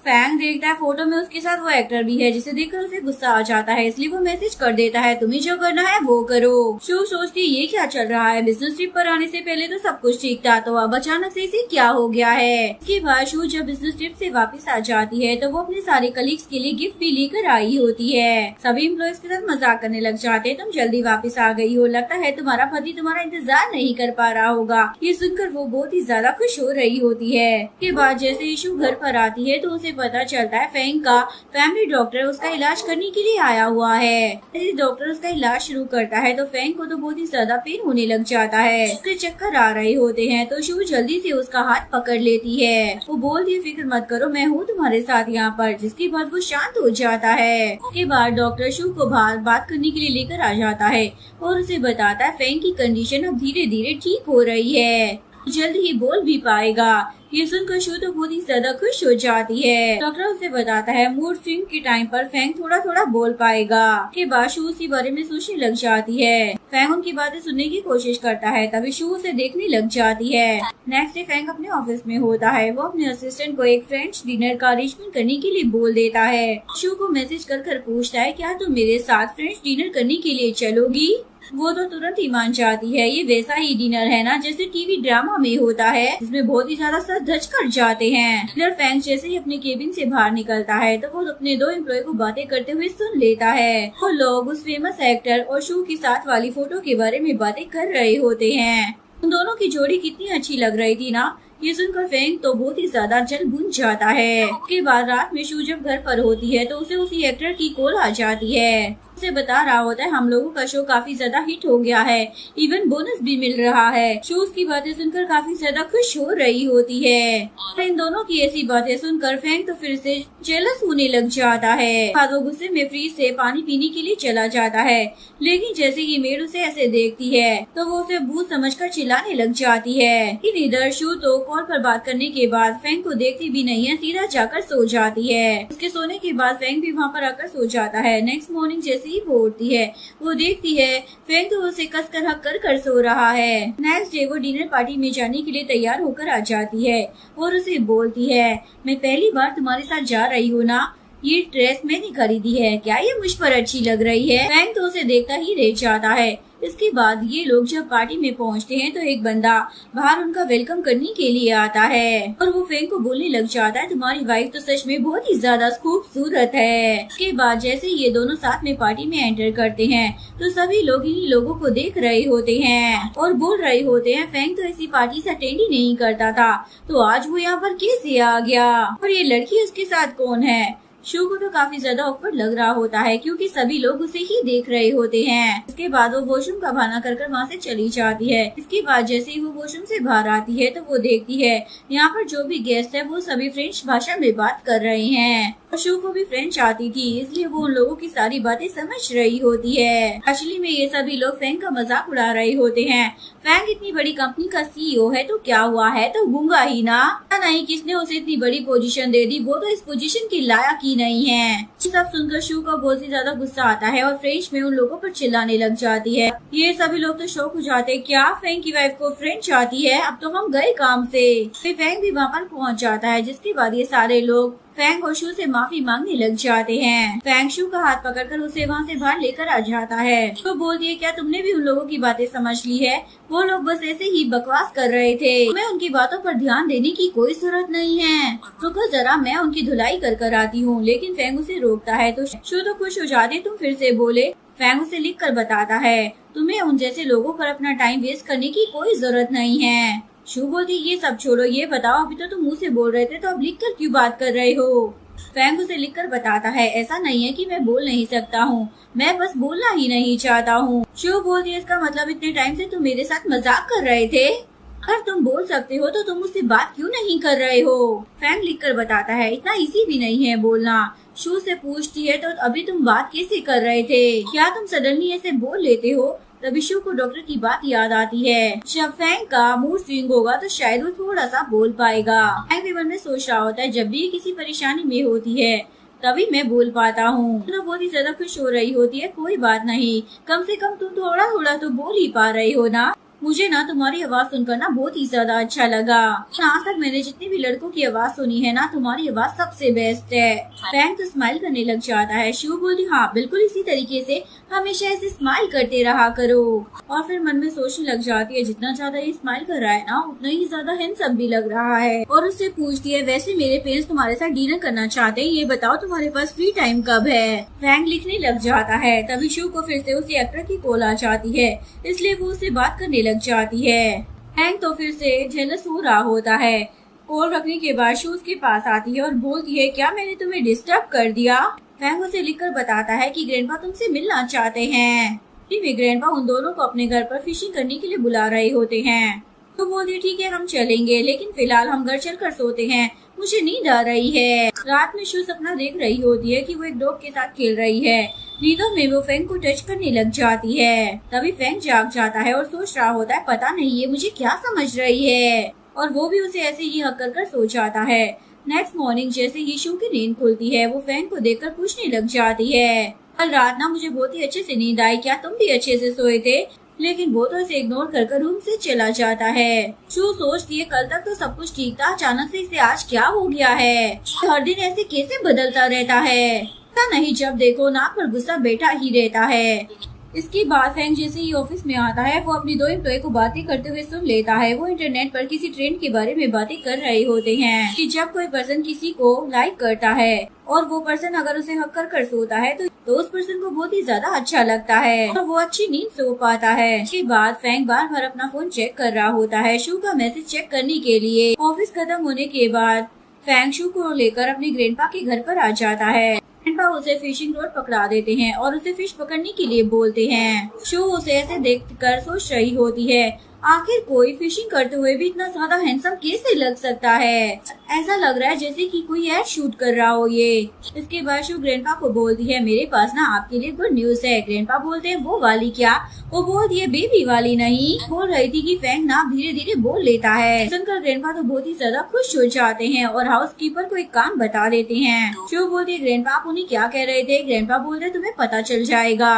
फैंग देखता है फोटो में उसके साथ वो एक्टर भी है जिसे देखकर उसे गुस्सा आ जाता है इसलिए वो मैसेज कर देता है तुम्हें जो करना है वो करो। शो सोचती है ये क्या चल रहा है, बिजनेस ट्रिप पर आने से पहले तो सब कुछ ठीक था तो अब अचानक से इसे क्या हो गया है। इसके बाद शो जब बिजनेस ट्रिप से वापस आ जाती है तो वो अपने सारे कलीग्स के लिए गिफ्ट भी लेकर आई होती है। सभी एम्प्लॉइज के साथ मजाक करने लग जाते हैं तुम जल्दी वापस आ गई हो, लगता है तुम्हारा पति तुम्हारा इंतजार नहीं कर पा रहा होगा। ये सुनकर वो बहुत ही ज्यादा खुश हो रही होती है। के बाद जैसे इशू घर पर आती है तो उसे पता चलता है फैंग का फैमिली डॉक्टर उसका इलाज करने के लिए आया हुआ है। डॉक्टर उसका इलाज शुरू करता है तो फैंग को तो बहुत ही ज्यादा पेन होने लग जाता है। उसके चक्कर आ रहे होते हैं तो शू जल्दी से उसका हाथ पकड़ लेती है। वो बोलती है फिक्र मत करो मैं हूँ तुम्हारे साथ यहाँ पर। जिसके बाद वो शांत हो जाता है। उसके बाद डॉक्टर शू को बाहर बात करने के लिए लेकर आ जाता है और उसे बताता है फैंग की कंडीशन अब धीरे धीरे ठीक हो रही है, जल्द ही बोल भी पाएगा। ये सुनकर शू तो बहुत ही ज्यादा खुश हो जाती है। डॉक्टर उसे बताता है मूड स्विंग के टाइम पर फैंग थोड़ा थोड़ा बोल पाएगा। के बाद शू उसी बारे में सोचने लग जाती है। फैंग उनकी बातें सुनने की कोशिश करता है तभी शू उसे देखने लग जाती है। नेक्स्ट डे फैंग अपने ऑफिस में होता है। वो अपने असिस्टेंट को एक फ्रेंच डिनर का अरेंजमेंट करने के लिए बोल देता है। शू को मैसेज कर पूछता है क्या तुम मेरे साथ फ्रेंच डिनर करने के लिए चलोगी। वो तो तुरंत ही मान जाती है। ये वैसा ही डिनर है ना जैसे टीवी ड्रामा में होता है जिसमें बहुत ही ज्यादा सर धज कर जाते हैं। इधर फैंग जैसे ही अपने केबिन से बाहर निकलता है तो वो अपने दो एम्प्लॉय को बातें करते हुए सुन लेता है। वो लोग उस फेमस एक्टर और शू के साथ वाली फोटो के बारे में बातें कर रहे होते हैं। उन दोनों की जोड़ी कितनी अच्छी लग रही थी ना। ये सुनकर फेंग तो बहुत ही ज्यादा जल बुझ जाता है। उसके बाद रात में शू जब घर पर होती है तो उसे उसी एक्टर की कॉल आ जाती है। उसे बता रहा होता है हम लोगों का शो काफी ज्यादा हिट हो गया है, इवन बोनस भी मिल रहा है। शू उसकी बातें सुनकर काफी ज्यादा खुश हो रही होती है। इन दोनों की ऐसी बातें सुनकर फेंग तो फिर से जेलस होने लग जाता है। वो गुस्से में फ्रिज से पानी पीने के लिए चला जाता है, लेकिन जैसे ही मेड उसे ऐसे देखती है तो वो उसे भूत समझकर चिल्लाने लग जाती है। इधर शू तो कॉल पर बात करने के बाद फेंग को देखती भी नहीं है, सीधा जाकर सो जाती है। उसके सोने के बाद फेंग भी वहाँ पर आकर सो जाता है। नेक्स्ट मॉर्निंग जैसे ही वो उठती है वो देखती है फेंग तो उसे कसकर हक कर सो रहा है। नेक्स्ट डे वो डिनर पार्टी में जाने के लिए तैयार होकर आ जाती है और उसे बोलती है मैं पहली बार तुम्हारे साथ जा रही हूँ ना, ये ड्रेस मैंने खरीदी है, क्या ये मुझ पर अच्छी लग रही है। फेंग तो उसे देखता ही रह जाता है। इसके बाद ये लोग जब पार्टी में पहुंचते हैं तो एक बंदा बाहर उनका वेलकम करने के लिए आता है और वो फेंग को बोलने लग जाता है तुम्हारी वाइफ तो सच में बहुत ही ज्यादा खूबसूरत है। इसके बाद जैसे ये दोनों साथ में पार्टी में एंटर करते हैं तो सभी लोग इन्हीं लोगों को देख रहे होते हैं और बोल रहे होते हैं फेंग तो ऐसी पार्टी से अटेंड ही नहीं करता था, तो आज वो यहाँ पर कैसे आ गया और ये लड़की उसके साथ कौन है। शू को तो काफी ज्यादा ऑकवर्ड लग रहा होता है क्योंकि सभी लोग उसे ही देख रहे होते हैं। इसके बाद वो वॉशरूम का बहाना कर वहाँ से चली जाती है। इसके बाद जैसे ही वो वॉशरूम से बाहर आती है तो वो देखती है यहाँ पर जो भी गेस्ट है वो सभी फ्रेंच भाषा में बात कर रहे हैं। शू को भी फ्रेंच आती थी इसलिए वो उन लोगों की सारी बातें समझ रही होती है। एक्चुअली में ये सभी लोग फेंग का मजाक उड़ा रहे होते हैं। फेंग इतनी बड़ी कंपनी का सीईओ है तो क्या हुआ है, तो गूंगा ही ना, नहीं किसने उसे इतनी बड़ी पोजीशन दे दी, वो तो इस पोजीशन की लायक ही नहीं है। ये सब सुनकर शू को बहुत ही ज्यादा गुस्सा आता है और फ्रेंच में उन लोगों पर चिल्लाने लग जाती है। ये सभी लोग तो शॉक हो जाते हैं, क्या फेंग की वाइफ को फ्रेंच आती है, अब तो हम गए काम से। फिर फेंग भी वहाँ पर पहुँच जाता है जिसके बाद ये सारे लोग फेंग और शू से माफी मांगने लग जाते हैं। फेंग शू का हाथ पकड़कर उसे वहाँ से बाहर लेकर आ जाता है। तो बोलती है क्या तुमने भी उन लोगों की बातें समझ ली है, वो लोग बस ऐसे ही बकवास कर रहे थे, तुम्हें उनकी बातों पर ध्यान देने की कोई जरूरत नहीं है, रुको जरा मैं उनकी धुलाई कर आती हूँ। लेकिन फेंग उसे रोकता है तो शू तो खुश हो जाती तुम फिर से बोले। फेंग उसे लिख कर बताता है तुम्हें उन जैसे लोगों पर अपना टाइम वेस्ट करने की कोई जरूरत नहीं है। शू बोलती ये सब छोड़ो, ये बताओ अभी तो तुम मुंह से बोल रहे थे तो अब लिख कर क्यों बात कर रहे हो। फेंग उसे लिखकर बताता है ऐसा नहीं है कि मैं बोल नहीं सकता हूँ, मैं बस बोलना ही नहीं चाहता हूँ। शू बोलती है इसका मतलब इतने टाइम से तुम मेरे साथ मजाक कर रहे थे, अगर तुम बोल सकते हो तो तुम मुझसे बात क्यों नहीं कर रहे हो। फेंग लिखकर बताता है इतना इजी भी नहीं है बोलना। शू से पूछती है तो अभी तुम बात कैसे कर रहे थे, क्या तुम सडनली ऐसे बोल लेते हो। तभी शू को डॉक्टर की बात याद आती है, जब फेंग का मूड स्विंग होगा तो शायद वो थोड़ा सा बोल पाएगा। फेंग भी मन में सोच रहा होता है जब भी किसी परेशानी में होती है तभी मैं बोल पाता हूँ। तो बहुत ही ज्यादा खुश हो रही होती है, कोई बात नहीं, कम से कम तुम थोड़ा थोड़ा तो बोल ही पा रही हो ना। मुझे ना तुम्हारी आवाज सुनकर ना बहुत ही ज्यादा अच्छा लगा। आज तक मैंने जितनी भी लड़कों की आवाज सुनी है ना तुम्हारी आवाज सबसे बेस्ट है। फेंग तो स्माइल करने लग जाता है। शू बोली हाँ बिल्कुल इसी तरीके से हमेशा ऐसे स्माइल करते रहा करो। और फिर मन में सोचने लग जाती है जितना ज्यादा ये स्माइल कर रहा है ना उतना ही ज्यादा हैंडसम भी लग रहा है। और उससे पूछती है वैसे मेरे पेरेंट्स तुम्हारे साथ डिनर करना चाहते हैं, ये बताओ तुम्हारे पास फ्री टाइम कब है। फेंग लिखने लग जाता है। तभी शू को फिर से उसी एक्टर की कॉल आ जाती है इसलिए वो उससे बात करने लग जाती है। फेंग तो फिर से जेलस हो रहा होता है। कॉल रखने के बाद शू उसके पास आती है और बोलती है क्या मैंने तुम्हें डिस्टर्ब कर दिया। फेंग उसे लिखकर बताता है कि ग्रैंडपा तुमसे मिलना चाहते हैं। ग्रैंडपा उन दोनों को अपने घर पर फिशिंग करने के लिए बुला रहे होते हैं। तो बोलती है ठीक है हम चलेंगे, लेकिन फिलहाल हम घर चलकर सोते हैं, मुझे नींद आ रही है। रात में शू सपना देख रही होती है कि वो एक डॉग के साथ खेल रही है। नींदों में वो फेंग को टच करने लग जाती है। तभी फेंग जाग जाता है और सोच रहा होता है पता नहीं ये मुझे क्या समझ रही है, और वो भी उसे ऐसे ही हक कर सो जाता है। नेक्स्ट मॉर्निंग जैसे ही शू की नींद खुलती है वो फेंग को देखकर पूछने लग जाती है कल रात ना मुझे बहुत ही अच्छे से नींद आई, क्या तुम भी अच्छे से सोए थे। लेकिन वो तो इसे इग्नोर कर रूम से चला जाता है। शू सोचती है कल तक तो सब कुछ ठीक था, अचानक से इसे आज क्या हो गया है, हर दिन ऐसे कैसे बदलता रहता है, पता नहीं जब देखो नाक पर गुस्सा बैठा ही रहता है। इसके बाद फैंग जैसे ही ऑफिस में आता है वो अपनी 2 एम्प्लॉय को बातें करते हुए सुन लेता है। वो इंटरनेट पर किसी ट्रेंड के बारे में बातें कर रहे होते हैं कि जब कोई पर्सन किसी को लाइक करता है और वो पर्सन अगर उसे हक कर सोता है तो उस पर्सन को बहुत ही ज्यादा अच्छा लगता है और वो अच्छी नींद सो पाता है। इसके बाद फैंग बार बार अपना फोन चेक कर रहा होता है शू का मैसेज चेक करने के लिए। ऑफिस खत्म होने के बाद फैंग शू को लेकर अपने ग्रैंडपा के घर पर आ जाता है। ग्रैंडपा उसे फिशिंग रोड पकड़ा देते हैं और उसे फिश पकड़ने के लिए बोलते हैं। शू उसे ऐसे देखकर सोच रही होती है आखिर कोई फिशिंग करते हुए भी इतना ज्यादा हैंडसम कैसे लग सकता है। ऐसा लग रहा है जैसे कि कोई एड शूट कर रहा हो ये। इसके बाद शू ग्रैंडपा को बोलती है मेरे पास ना आपके लिए गुड न्यूज है। ग्रैंडपा बोलते हैं वो वाली क्या? वो बोलती है बेबी वाली नहीं। बोल रही थी कि फैंग ना धीरे धीरे बोल लेता है। सुनकर ग्रैंडपा तो बहुत ही ज्यादा खुश हो जाते हैं और हाउस कीपर को एक काम बता देते हैं। शू बोलती है ग्रैंडपा आप उन्हें क्या कह रहे थे? ग्रैंडपा बोलते तुम्हें पता चल जाएगा।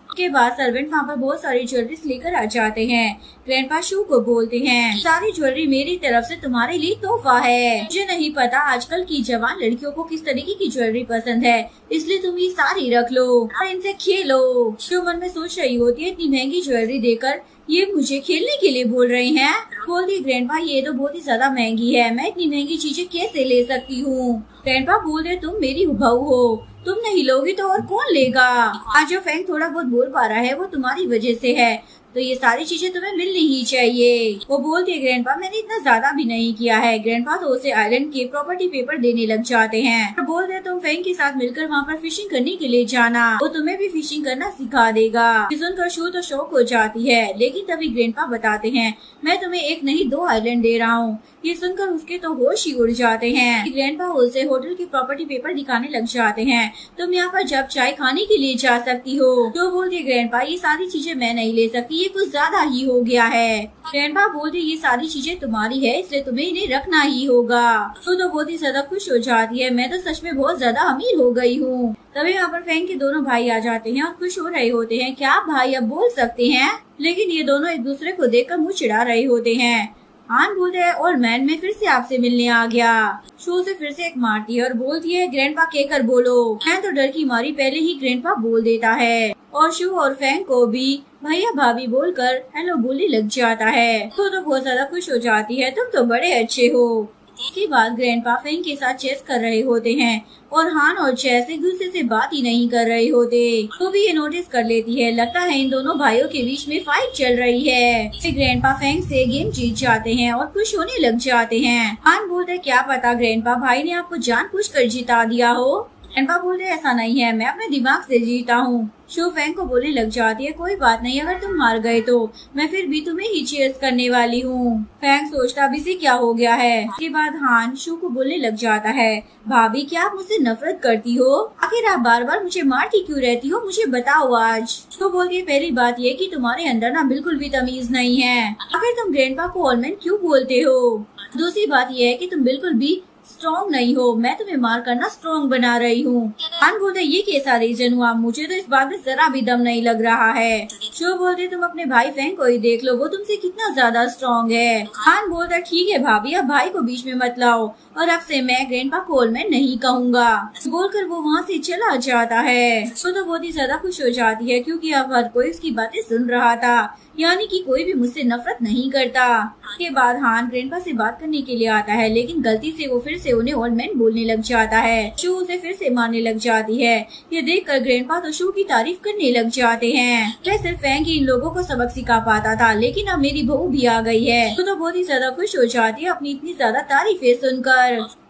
के बाद सर्वेंट वहाँ पर बहुत सारी ज्वेलरीज लेकर आ जाते हैं। ग्रैंडपा शू को बोलते हैं सारी ज्वेलरी मेरी तरफ से तुम्हारे लिए तोहफा है। मुझे नहीं पता आजकल की जवान लड़कियों को किस तरीके की ज्वेलरी पसंद है, इसलिए तुम ये सारी रख लो और इनसे खेलो। शू मन में सोच रही होती है इतनी महंगी ज्वेलरी देकर ये मुझे खेलने के लिए बोल रही हैं। बोलती ग्रैंडपा ये तो बहुत ही ज्यादा महंगी है, मैं इतनी महंगी चीजें कैसे ले सकती हूँ। ग्रैंडपा बोलते तुम मेरी बहू हो, तुम नहीं लोगी तो और कौन लेगा। आज जो फैंग थोड़ा बहुत बोल पा रहा है वो तुम्हारी वजह से है, तो ये सारी चीजें तुम्हें मिलनी ही चाहिए। वो बोलती है ग्रैंडपा मैंने इतना ज्यादा भी नहीं किया है। ग्रैंडपा तो उसे आइलैंड के प्रॉपर्टी पेपर देने लग जाते हैं और बोलते तुम फैंग के साथ मिलकर वहाँ पर फिशिंग करने के लिए जाना, वो तुम्हें भी फिशिंग करना सिखा देगा। सुनकर शू तो शौक हो जाती है, लेकिन तभी ग्रैंडपा बताते हैं मैं तुम्हें एक नहीं 2 आइलैंड दे रहा हूँ। ये सुनकर उसके तो होश ही उड़ जाते हैं। ग्रैंडपा उसे होटल के प्रॉपर्टी पेपर दिखाने लग जाते हैं। तुम यहाँ पर जब चाय खाने के लिए जा सकती हो। जो बोलती है ग्रैंडपा ये सारी चीजें मैं नहीं ले सकती, ये कुछ ज्यादा ही हो गया है। ग्रैंडपा बोलती ये सारी चीजें तुम्हारी है इसलिए तुम्हें इन्हें रखना ही होगा। तो बहुत ही ज्यादा खुश हो जाती है मैं तो सच में बहुत ज्यादा अमीर हो गई हूँ। तभी यहाँ पर फैंग के दोनों भाई आ जाते हैं और खुश हो रहे होते हैं क्या आप भाई अब बोल सकते हैं, लेकिन ये दोनों एक दूसरे को देखकर मुँह चिढ़ा रहे होते हैं। हान बोलते हैं और मैन मैं फिर से आपसे मिलने आ गया। शू से फिर से एक मारती है और बोलती है ग्रैंडपा कहकर बोलो। मैं तो डर की मारी पहले ही ग्रैंडपा बोल देता है और शू और फैंग को भी भैया भाभी बोलकर हेलो बोलने लग जाता है। तो बहुत ज्यादा खुश हो जाती है तुम तो बड़े अच्छे हो। इसके बाद ग्रैंडपा फैंग के साथ चेस कर रहे होते हैं और हान और चेस एक दूसरे से बात ही नहीं कर रहे होते। तो भी ये नोटिस कर लेती है लगता है इन दोनों भाइयों के बीच में फाइट चल रही है। फिर ग्रैंडपा फैंग से गेम जीत जाते हैं और खुश होने लग जाते हैं। हान बोलते क्या पता ग्रैंडपा भाई ने आपको जानबूझकर जिता दिया हो। ग्रैंडपा बोलते ऐसा नहीं है मैं अपने दिमाग से जीता हूँ। शू फैंग को बोलने लग जाती है कोई बात नहीं अगर तुम हार गए तो मैं फिर भी तुम्हें ही चीयर्स करने वाली हूँ। फैंग सोचता अभी से क्या हो गया है। उसके बाद हान शू को बोलने लग जाता है भाभी क्या आप मुझसे नफरत करती हो? आखिर आप बार बार मुझे मारती क्यों रहती हो, मुझे बताओ आज। तो बोलती है पहली बात ये कि तुम्हारे अंदर ना बिल्कुल भी तमीज नहीं है। आखिर तुम ग्रैंडपा को ऑलमैन क्यों बोलते हो? दूसरी बात यह है कि तुम बिल्कुल भी स्ट्रॉन्ग नहीं हो, मैं तुम्हें मार करना स्ट्रॉन्ग बना रही हूँ। हान बोलते ये कैसा रीजन हुआ, मुझे तो इस बात में जरा भी दम नहीं लग रहा है। शो बोलते तुम अपने भाई फैंग को ही देख लो, वो तुमसे कितना ज्यादा स्ट्रॉन्ग है। हान बोलता ठीक है भाभी अब भाई को बीच में मत लाओ और अब से मैं ग्रैंडपा को ऑलमैन नहीं कहूँगा। बोलकर वो वहाँ से चला जाता है। तो बहुत ही ज्यादा खुश हो जाती है क्योंकि अब हर कोई उसकी बातें सुन रहा था, यानी कि कोई भी मुझसे नफरत नहीं करता। के बाद हान ग्रैंडपा से बात करने के लिए आता है, लेकिन गलती से वो फिर से उन्हें ऑलमैन बोलने लग जाता है। शू उसे फिर से मारने लग जाती है। ये देखकर ग्रैंडपा तो शू की तारीफ करने लग जाते हैं। मैं सिर्फ फैंग ही इन लोगों को सबक सिखा पाता था, लेकिन अब मेरी बहू भी आ गई है। तो बहुत ही ज्यादा खुश हो जाती है अपनी इतनी ज्यादा तारीफें सुनकर।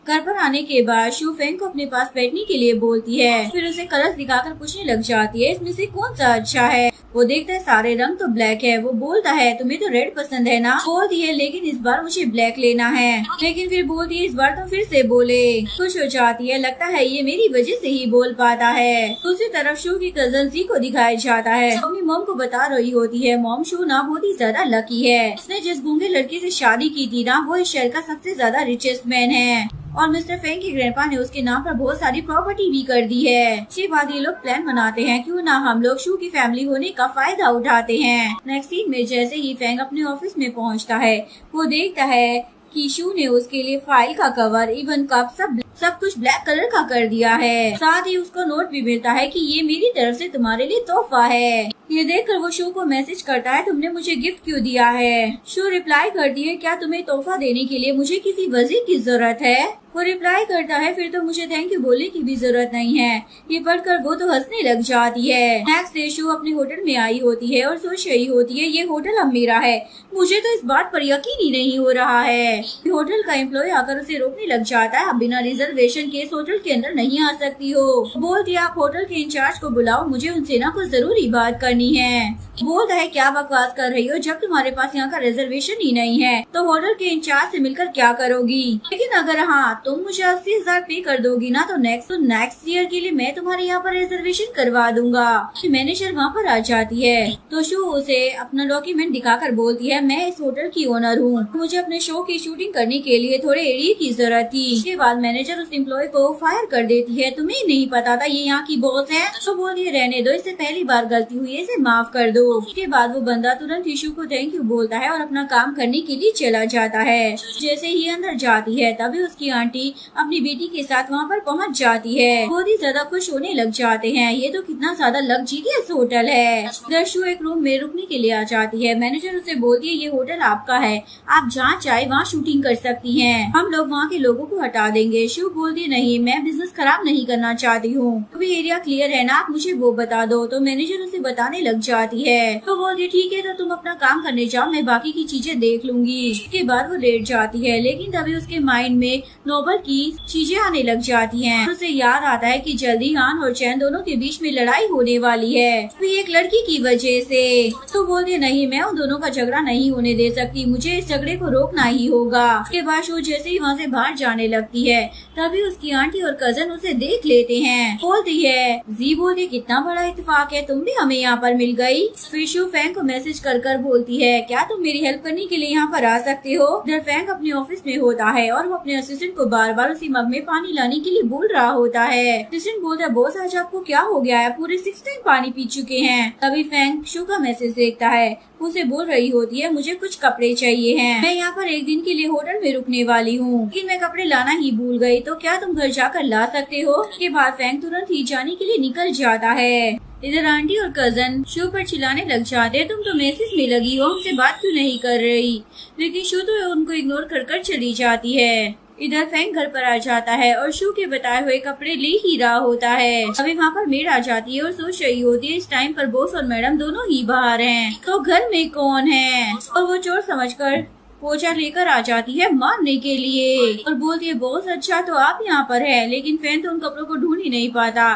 घर पर आने के बाद शू फैंग को अपने पास बैठने के लिए बोलती है, फिर उसे कलर्स दिखाकर पूछने लग जाती है इसमें से कौन सा अच्छा है। वो देखता है सारे रंग तो ब्लैक है। वो बोलता है तुम्हें तो रेड पसंद है ना। बोलती है लेकिन इस बार मुझे ब्लैक लेना है। लेकिन फिर बोलती है इस बार तो फिर से बोले। खुश हो जाती है, लगता है ये मेरी वजह से ही बोल पाता है। दूसरी तरफ शू की कजन जी को दिखाया जाता है, अपनी मॉम को बता रही होती है मॉम शू ना बहुत ही ज्यादा लकी है। उसने जिस गूंगे लड़के से शादी की थी ना वो इस शहर का सबसे ज्यादा रिचेस्ट मैन है और मिस्टर फैंग के ग्रैंडपा ने उसके नाम पर बहुत सारी प्रॉपर्टी भी कर दी है। इसके बाद ये लोग प्लान बनाते हैं क्यों ना हम लोग शू की फैमिली होने का फायदा उठाते हैं। नेक्स्ट सीन में जैसे ही फैंग अपने ऑफिस में पहुंचता है वो देखता है कि शू ने उसके लिए फाइल का कवर इवन कप सब कुछ ब्लैक कलर का कर दिया है। साथ ही उसको नोट भी मिलता है कि ये मेरी तरफ से तुम्हारे लिए तोहफा है। ये देखकर वो शू को मैसेज करता है, तुमने मुझे गिफ्ट क्यों दिया है। शू रिप्लाई करती है, क्या तुम्हें तोहफा देने के लिए मुझे किसी वजह की जरूरत है। वो रिप्लाई करता है, फिर तो मुझे थैंक यू बोलने की भी जरूरत नहीं है। ये पढ़कर वो तो हंसने लग जाती है। नेक्स्ट डे शू अपने होटल में आई होती है और सोच रही होती है, ये होटल अब मेरा है। मुझे तो इस बात पर यकीन ही नहीं हो रहा है। होटल का एम्प्लॉय आकर उसे रोकने लग जाता है, आप बिना रिजर्वेशन के इस होटल के अंदर नहीं आ सकती हो। बोलती है, आप होटल के इंचार्ज को बुलाओ, मुझे उनसे ना कुछ जरूरी बात करनी है। बोलता है, क्या बकवास कर रही हो, जब तुम्हारे पास यहाँ का रिजर्वेशन ही नहीं है तो होटल के इंचार्ज से मिलकर क्या करोगी। लेकिन अगर हाँ तुम मुझे 80,000 पे कर दोगी ना तो नेक्स्ट ईयर के लिए मैं तुम्हारे यहाँ पर रिजर्वेशन करवा दूंगा। मैनेजर वहाँ पर आ जाती है तो शू उसे अपना डॉक्यूमेंट दिखाकर बोलती है, मैं इस होटल की ओनर हूँ, मुझे अपने शो की शूटिंग करने के लिए थोड़े एरिया की जरूरत थी। इसके बाद मैनेजर उस एम्प्लॉय को फायर कर देती है, तुम्हें नहीं पता था ये यहाँ की बॉस है। तो बोलती है, रहने दो, इससे पहली बार गलती हुई है, इसे माफ कर दो। उसके बाद वो बंदा तुरंत शू को थैंक यू बोलता है और अपना काम करने के लिए चला जाता है। जैसे ही अंदर जाती है तभी उसकी आंटी अपनी बेटी के साथ वहाँ पर पहुँच जाती है। बहुत ही ज्यादा खुश होने लग जाते हैं, ये तो कितना ज्यादा लग्जरियस होटल है। दर्शु एक रूम में रुकने के लिए आ जाती है। मैनेजर उसे बोलती है, ये होटल आपका है, आप जहाँ चाहे वहाँ शूटिंग कर सकती हैं, हम लोग वहाँ के लोगों को हटा देंगे। शू बोलती नहीं, मैं बिजनेस खराब नहीं करना चाहती हूँ, अभी एरिया क्लियर है ना, आप मुझे वो बता दो। तो मैनेजर उसे बताने लग जाती है। तो बोलती ठीक है, तो तुम अपना काम करने जाओ, मैं बाकी की चीजें देख लूंगी। उसके बाद वो लेट जाती है, लेकिन तभी उसके माइंड में नोबल की चीजें आने लग जाती हैं। उसे याद आता है कि जल्दी हान और चैन दोनों के बीच में लड़ाई होने वाली है, भी एक लड़की की वजह से। तो बोलती नहीं, मैं उन दोनों का झगड़ा नहीं होने दे सकती, मुझे इस झगड़े को रोकना ही होगा। उसके बाद शो जैसे ही वहाँ से बाहर जाने लगती है तभी उसकी आंटी और कजन उसे देख लेते हैं। बोलती है, जी बोलती, कितना बड़ा इत्तेफाक है, तुम भी हमें यहाँ पर मिल गई। फिर शो फैंक को मैसेज कर बोलती है, क्या तुम मेरी हेल्प करने के लिए यहाँ पर आ सकते हो। इधर फैंक अपने ऑफिस में होता है और वो अपने असिस्टेंट को बार बार उसी मग में पानी लाने के लिए बोल रहा होता है। असिस्टेंट बोलता है, बॉस आज आपको क्या हो गया है, पूरे 6 टाइम पानी पी चुके हैं। तभी फैंक शो का मैसेज देखता है, उसे बोल रही होती है, मुझे कुछ कपड़े चाहिए हैं, मैं यहाँ पर एक दिन के लिए होटल में रुकने वाली हूँ, लेकिन मैं कपड़े लाना ही भूल गई, तो क्या तुम घर जाकर ला सकते हो। उसके बाद फैंक तुरंत ही जाने के लिए निकल जाता है। इधर आंटी और कजन शो पर चिल्लाने लग जाते हैं, तुम तो मैसेज में लगी हो, हमसे बात क्यों नहीं कर रही। लेकिन शो तो उनको इग्नोर कर चली जाती है। इधर फैंक घर पर आ जाता है और शू के बताए हुए कपड़े ले ही रहा होता है। अभी वहाँ पर मेड आ जाती है और सोच रही होती है, इस टाइम पर बॉस और मैडम दोनों ही बाहर हैं, तो घर में कौन है। और वो चोर समझकर पोछा लेकर आ जाती है मारने के लिए और बोलती है, बॉस अच्छा तो आप यहाँ पर है। लेकिन फैन तो उन कपड़ों को ढूंढ ही नहीं पाता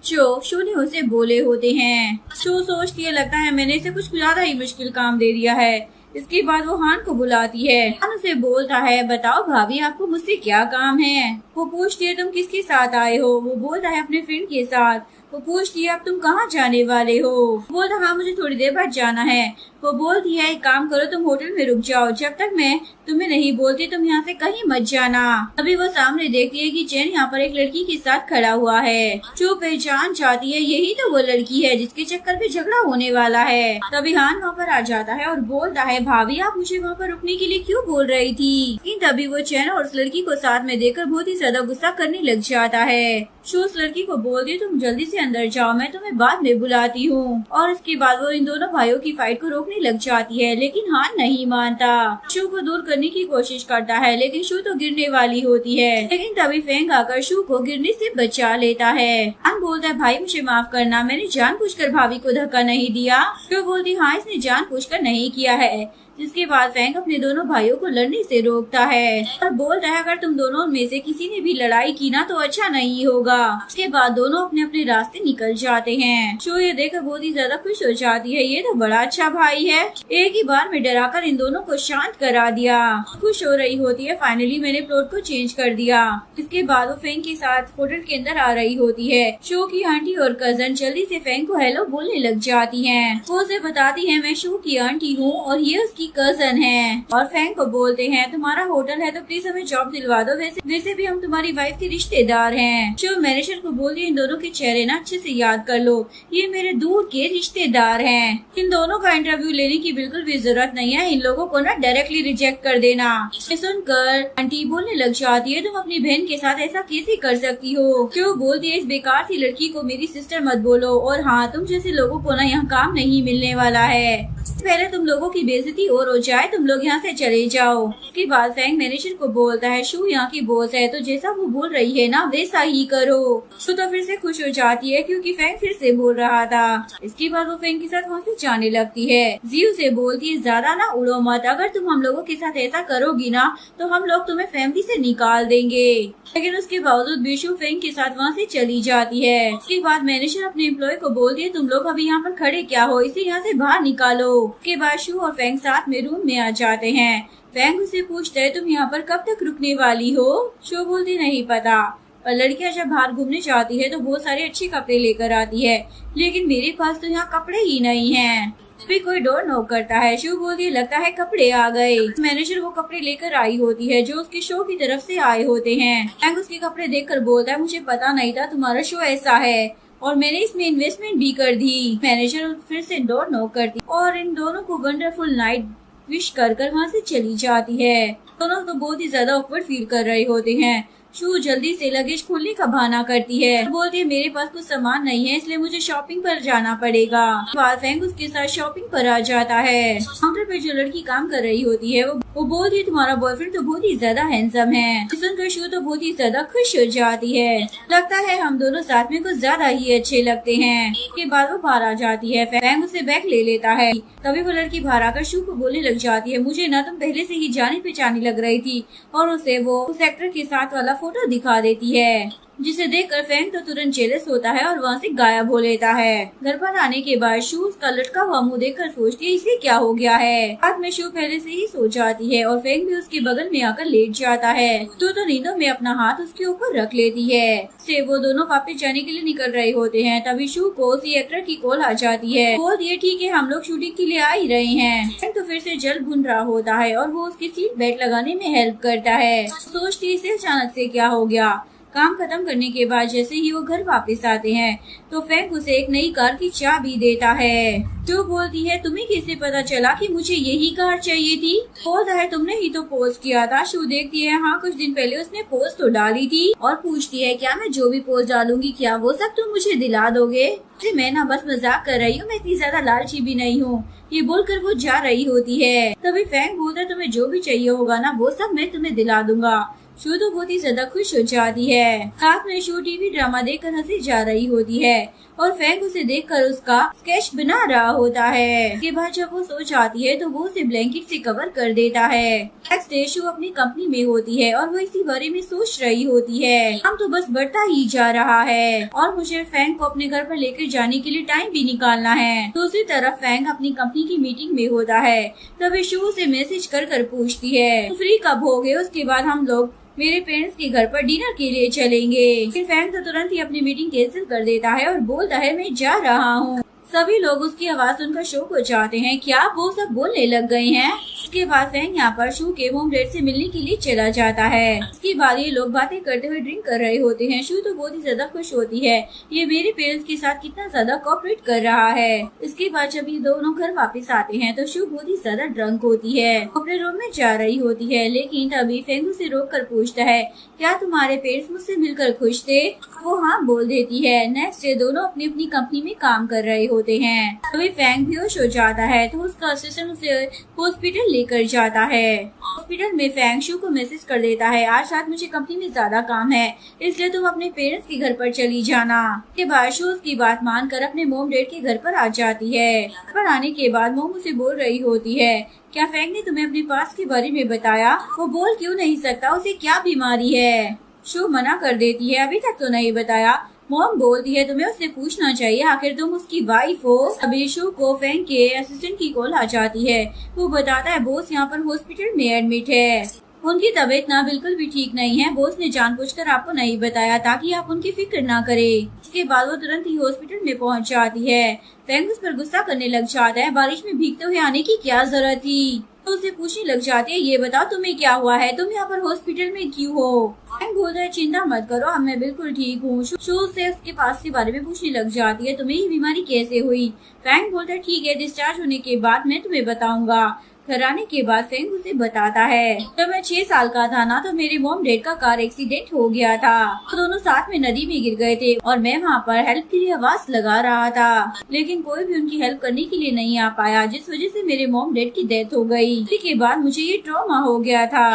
जो शू ने उसे बोले होते हैं। शू सोचती है, लगता है मैंने इसे कुछ ज्यादा ही मुश्किल काम दे दिया है। इसके बाद वो हान को बुलाती है। हान उसे बोलता है, बताओ भाभी आपको मुझसे क्या काम है। वो पूछती है, तुम किसके साथ आए हो। वो बोलता है, अपने फ्रेंड के साथ। वो पूछती है, अब तुम कहाँ जाने वाले हो। बोलता, हाँ मुझे थोड़ी देर बाद जाना है। वो बोलती है, एक काम करो, तुम होटल में रुक जाओ, जब तक मैं तुम्हें नहीं बोलती तुम यहाँ से कहीं मत जाना। अभी वो सामने देखती है कि चैन यहाँ पर एक लड़की के साथ खड़ा हुआ है, जो पहचान जाती है यही तो वो लड़की है जिसके चक्कर में झगड़ा होने वाला है। तभी हान वहाँ पर आ जाता है और बोलता है, भाभी आप मुझे वहाँ पर रुकने के लिए क्यों बोल रही थी। लेकिन तभी वो चैन और उस लड़की को साथ में देखकर बहुत ही ज्यादा गुस्सा करने लग जाता है। शो उस लड़की को बोलती है, तुम जल्दी से अंदर जाओ, मैं तुम्हें बाद में बुलाती हूँ। और उसके बाद वो इन दोनों भाइयों की फाइट को रोकने लग जाती है, लेकिन हान नहीं मानता। शू को दूर करने की कोशिश करता है, लेकिन शू तो गिरने वाली होती है। लेकिन तभी फैंक आकर शू को गिरने से बचा लेता है। हान बोलता है, भाई मुझे माफ करना, मैंने जानबूझकर भाभी को धक्का नहीं दिया। शू बोलती, हाँ इसने जानबूझकर नहीं किया है। जिसके बाद फैंक अपने दोनों भाइयों को लड़ने से रोकता है और बोलता है, अगर तुम दोनों में से किसी ने भी लड़ाई की ना तो अच्छा नहीं होगा। उसके बाद दोनों अपने अपने रास्ते निकल जाते हैं। शो ये देखकर बहुत ही ज्यादा खुश हो जाती है, ये तो बड़ा अच्छा भाई है, एक ही बार में डराकर इन दोनों को शांत करा दिया। खुश हो रही होती है, फाइनली मैंने प्लॉट को चेंज कर दिया। इसके बाद वो फैंक के साथ होटल के अंदर आ रही होती है। शो की आंटी और कजन जल्दी से फैंक को हेलो बोलने लग जाती है। वो उसे बताती है, मैं शो की आंटी हूँ और ये उसकी कजन है और फैंग को बोलते हैं तुम्हारा होटल है तो प्लीज हमें जॉब दिलवा दो, वैसे भी हम तुम्हारी वाइफ के रिश्तेदार हैं। शो मैनेजर को बोलती है इन दोनों के चेहरे ना अच्छे से याद कर लो, ये मेरे दूर के रिश्तेदार हैं। इन दोनों का इंटरव्यू लेने की बिल्कुल भी जरूरत नहीं है, इन लोगों को ना डायरेक्टली रिजेक्ट कर देना। ये सुनकर आंटी बोलने लग जाती है तुम अपनी बहन के साथ ऐसा कैसे कर सकती हो। शो बोलती है इस बेकार सी लड़की को मेरी सिस्टर मत बोलो, और हाँ तुम जैसे लोगों को ना यहाँ काम नहीं मिलने वाला है, पहले तुम लोगों की बेइज्जती और हो जाए, तुम लोग यहाँ से चले जाओ। उसके बाद फैंग मैनेजर को बोलता है शू यहाँ की बॉस है तो जैसा वो बोल रही है ना वैसा ही करो। शू तो फिर से खुश हो जाती है क्योंकि फैंग फिर से बोल रहा था। इसके बाद वो फैंग के साथ वहाँ से जाने लगती है। जियो से बोलती है ज्यादा ना उड़ो मत, अगर तुम हम लोगों के साथ ऐसा करोगी ना तो हम लोग तुम्हें फैमिली से निकाल देंगे। लेकिन उसके बावजूद भी शू फैंग के साथ वहाँ से चली जाती है। उसके बाद मैनेजर अपने एम्प्लॉय को बोलती है तुम लोग अभी यहाँ पर खड़े क्या हो, इसे यहाँ से बाहर निकालो। उसके बाद शू और फैंग साथ में रूम में आ जाते हैं। फैंग उसे पूछता है तुम यहाँ पर कब तक रुकने वाली हो। शू बोलती नहीं पता, पर लड़कियां जब बाहर घूमने जाती है तो बहुत सारे अच्छे कपड़े लेकर आती है, लेकिन मेरे पास तो यहाँ कपड़े ही नहीं हैं। फिर कोई डोर नॉक करता है। शू बोलती है लगता है कपड़े आ गए। मैनेजर वो कपड़े लेकर आई होती है जो उसके शो की तरफ से आए होते हैं। फैंग उसके कपड़े देखकर बोलता है मुझे पता नहीं था तुम्हारा शो ऐसा है और मैंने इसमें इन्वेस्टमेंट भी कर दी। मैनेजर फिर से डोर नॉक करती और इन दोनों को वंडरफुल नाइट विश कर वहाँ से चली जाती है। दोनों तो बहुत ही ज्यादा ऑकवर्ड फील कर रहे होते हैं। शू जल्दी से लगेज खोलने का बहाना करती है, बोलती है मेरे पास कुछ सामान नहीं है इसलिए मुझे शॉपिंग पर जाना पड़ेगा। फैंग उसके साथ शॉपिंग पर आ जाता है। काउंटर पे जो लड़की काम कर रही होती है वो बोलती है तुम्हारा बॉयफ्रेंड तो बहुत ही ज्यादा हैंडसम है। सुनकर शू तो बहुत ही ज्यादा खुश हो जाती है, लगता है हम दोनों साथ में कुछ ज्यादा ही अच्छे लगते हैं। उसके बाद वो बाहर आ जाती है। फैंग उसे बैग ले लेता है। तभी वो लड़की बाहर आकर शू को बोलने लग जाती है मुझे ना तुम पहले से ही जाने पहचाने लग रही थी, और उसे वो उस एक्टर के साथ वाला फोटो दिखा देती है, जिसे देखकर फैंग तो तुरंत जेलस होता है और वहाँ से गायब हो लेता है। घर पर आने के बाद शू उसका लटका हुआ मुंह देखकर सोचती है इसे क्या हो गया है। रात में शू पहले से ही सो जाती है और फैंग भी उसके बगल में आकर लेट जाता है। तो नींदों में अपना हाथ उसके ऊपर रख लेती है। से वो दोनों वापस जाने के लिए निकल रहे होते हैं। तभी शू को उसी एक्टर की कॉल आ जाती है। बोल ये ठीक है हम लोग शूटिंग के लिए आ ही रहे हैं। फैंग तो फिर से जल भुन रहा होता है और वो उसकी सीट बेल्ट लगाने में हेल्प करता है। सोचती है इसे अचानक से क्या हो गया। काम खत्म करने के बाद जैसे ही वो घर वापस आते हैं तो फैंग उसे एक नई कार की चाबी देता है। जो बोलती है तुम्हें कैसे पता चला कि मुझे यही कार चाहिए थी। बोलता है तुमने ही तो पोस्ट किया था। शू देखती है हाँ कुछ दिन पहले उसने पोस्ट तो डाली थी, और पूछती है क्या मैं जो भी पोस्ट डालूंगी क्या वो सब तुम मुझे दिला दोगे। मैं ना बस मजाक कर रही हूँ, मैं इतनी ज्यादा लालची भी नहीं हूँ। ये बोलकर वो जा रही होती है। तभी फैंग बोलता है तुम्हें जो भी चाहिए होगा ना वो सब मैं तुम्हें दिला दूंगा। शू तो बहुत ही ज्यादा खुश हो जाती है। साथ में शू टीवी ड्रामा देखकर हंसी जा रही होती है और फैंग उसे देखकर उसका स्केच बना रहा होता है। के बाद जब वो सो जाती है तो वो उसे ब्लैंकेट से कवर कर देता है। नेक्स्ट डे शू अपनी कंपनी में होती है और वो इसी बारे में सोच रही होती है। हम तो बस बढ़ता ही जा रहा है और मुझे फैंग को अपने घर पर लेकर जाने के लिए टाइम भी निकालना है। दूसरी तरफ फैंग अपनी कंपनी की मीटिंग में होता है। तभी शू से मैसेज कर पूछती है फ्री कब होगे, उसके बाद हम लोग मेरे पेरेंट्स के घर पर डिनर के लिए चलेंगे। फिर फैंग तो तुरंत ही अपनी मीटिंग कैंसिल कर देता है और बोलता है मैं जा रहा हूँ। सभी लोग उसकी आवाज सुनकर शॉक हो जाते हैं, क्या वो सब बोलने लग गए हैं। इसके बाद फैंग यहाँ पर शू के मोम डैड से मिलने के लिए चला जाता है। इसके बाद ये लोग बातें करते हुए ड्रिंक कर रहे होते हैं। शू तो बहुत ही ज्यादा खुश होती है, ये मेरे पेरेंट्स के साथ कितना ज्यादा कोऑपरेट कर रहा है। इसके बाद जब ये दोनों घर वापस आते हैं तो शू बहुत ही ज्यादा ड्रंक होती है, अपने रूम में जा रही होती है। लेकिन तभी फैंग उसे रोक कर पूछता है क्या तुम्हारे पेरेंट्स मुझसे मिलकर खुश थे। वो हाँ बोल देती है। नेक्स्ट डे दोनों अपनी अपनी कंपनी में काम कर रहे होते हैं। तभी फैंग बेहोश हो जाता है तो उसका असिस्टेंट उसे हॉस्पिटल लेकर जाता है। हॉस्पिटल में फैंग शू को मैसेज कर देता है आज रात मुझे कंपनी में ज्यादा काम है इसलिए तुम अपने पेरेंट्स के घर पर चली जाना। के बाद शू उसकी बात मानकर अपने मोम डैड के घर पर आ जाती है। घर पर आने के बाद मोम उसे बोल रही होती है क्या फैंग ने तुम्हें अपने पास के बारे में बताया। वो बोल क्यों नहीं सकता, उसे क्या बीमारी है। शू मना कर देती है अभी तक तो नहीं बताया। मॉम बोलती है तुम्हें उससे पूछना चाहिए, आखिर तुम उसकी वाइफ हो। अभी शू को फैंग के असिस्टेंट की कॉल आ जाती है। वो बताता है बॉस यहाँ पर हॉस्पिटल में एडमिट है, उनकी तबीयत ना बिल्कुल भी ठीक नहीं है। बॉस ने जानबूझकर आपको नहीं बताया ताकि आप उनकी फिक्र ना करें। इसके बाद वो तुरंत ही हॉस्पिटल में पहुँच जाती है। फैंग उस पर गुस्सा करने लग जाता है, बारिश में भीगते हुए आने की क्या जरूरत थी। तो उससे पूछने लग जाती है, ये बताओ तुम्हें क्या हुआ है, तुम यहाँ पर हॉस्पिटल में क्यों हो। फैंग बोलता है, चिंता मत करो, अब मैं बिल्कुल ठीक हूँ। शू से उसके पास के बारे में पूछने लग जाती है, तुम्हें ये बीमारी कैसे हुई। फैंग बोलता है, ठीक है, डिस्चार्ज होने के बाद मैं तुम्हें बताऊंगा। घर आने के बाद फैंग उसे बताता है, जब मैं 6 साल का था ना, तो मेरे मॉम डैड का कार एक्सीडेंट हो गया था। वो दोनों साथ में नदी में गिर गए थे और मैं वहाँ पर हेल्प के लिए आवाज लगा रहा था, लेकिन कोई भी उनकी हेल्प करने के लिए नहीं आ पाया, जिस वजह से मेरे मॉम डैड की डेथ हो गई। इसी के बाद मुझे ये ट्रॉमा हो गया था।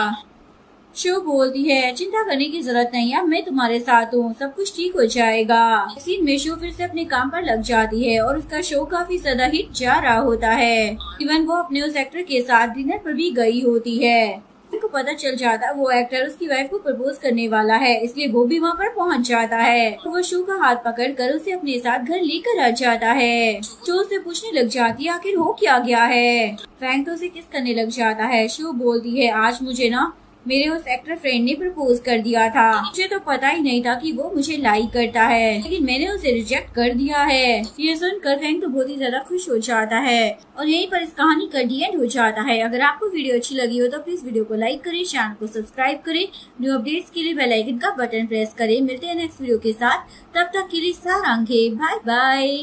शो बोलती है, चिंता करने की जरूरत नहीं, अब मैं तुम्हारे साथ हूँ, सब कुछ ठीक हो जाएगा। सीन में शो फिर से अपने काम पर लग जाती है और उसका शो काफी ज्यादा हिट जा रहा होता है। इवन वो अपने उस एक्टर के साथ डिनर पर भी गई होती है। उनको पता चल जाता है वो एक्टर उसकी वाइफ को प्रपोज करने वाला है, इसलिए वो भी वहाँ पर पहुँच जाता है। वो शो का हाथ पकड़कर उसे अपने साथ घर लेकर आ जाता है। शो से पूछने लग जाती है, आखिर हो क्या गया है। फैंग तो उसे किस करने लग जाता है। शो बोलती है, आज मुझे ना मेरे उस एक्टर फ्रेंड ने प्रपोज कर दिया था, मुझे तो पता ही नहीं था कि वो मुझे लाइक करता है, लेकिन मैंने उसे रिजेक्ट कर दिया है। ये सुनकर फैंग तो बहुत ही ज्यादा खुश हो जाता है और यहीं पर इस कहानी का डी एंड हो जाता है। अगर आपको वीडियो अच्छी लगी हो तो प्लीज वीडियो को लाइक करें, चैनल को सब्सक्राइब करें, न्यू अपडेट्स के लिए बेल आइकन का बटन प्रेस करें। मिलते हैं नेक्स्ट वीडियो के साथ, तब तक के लिए सारांगे, बाय बाय।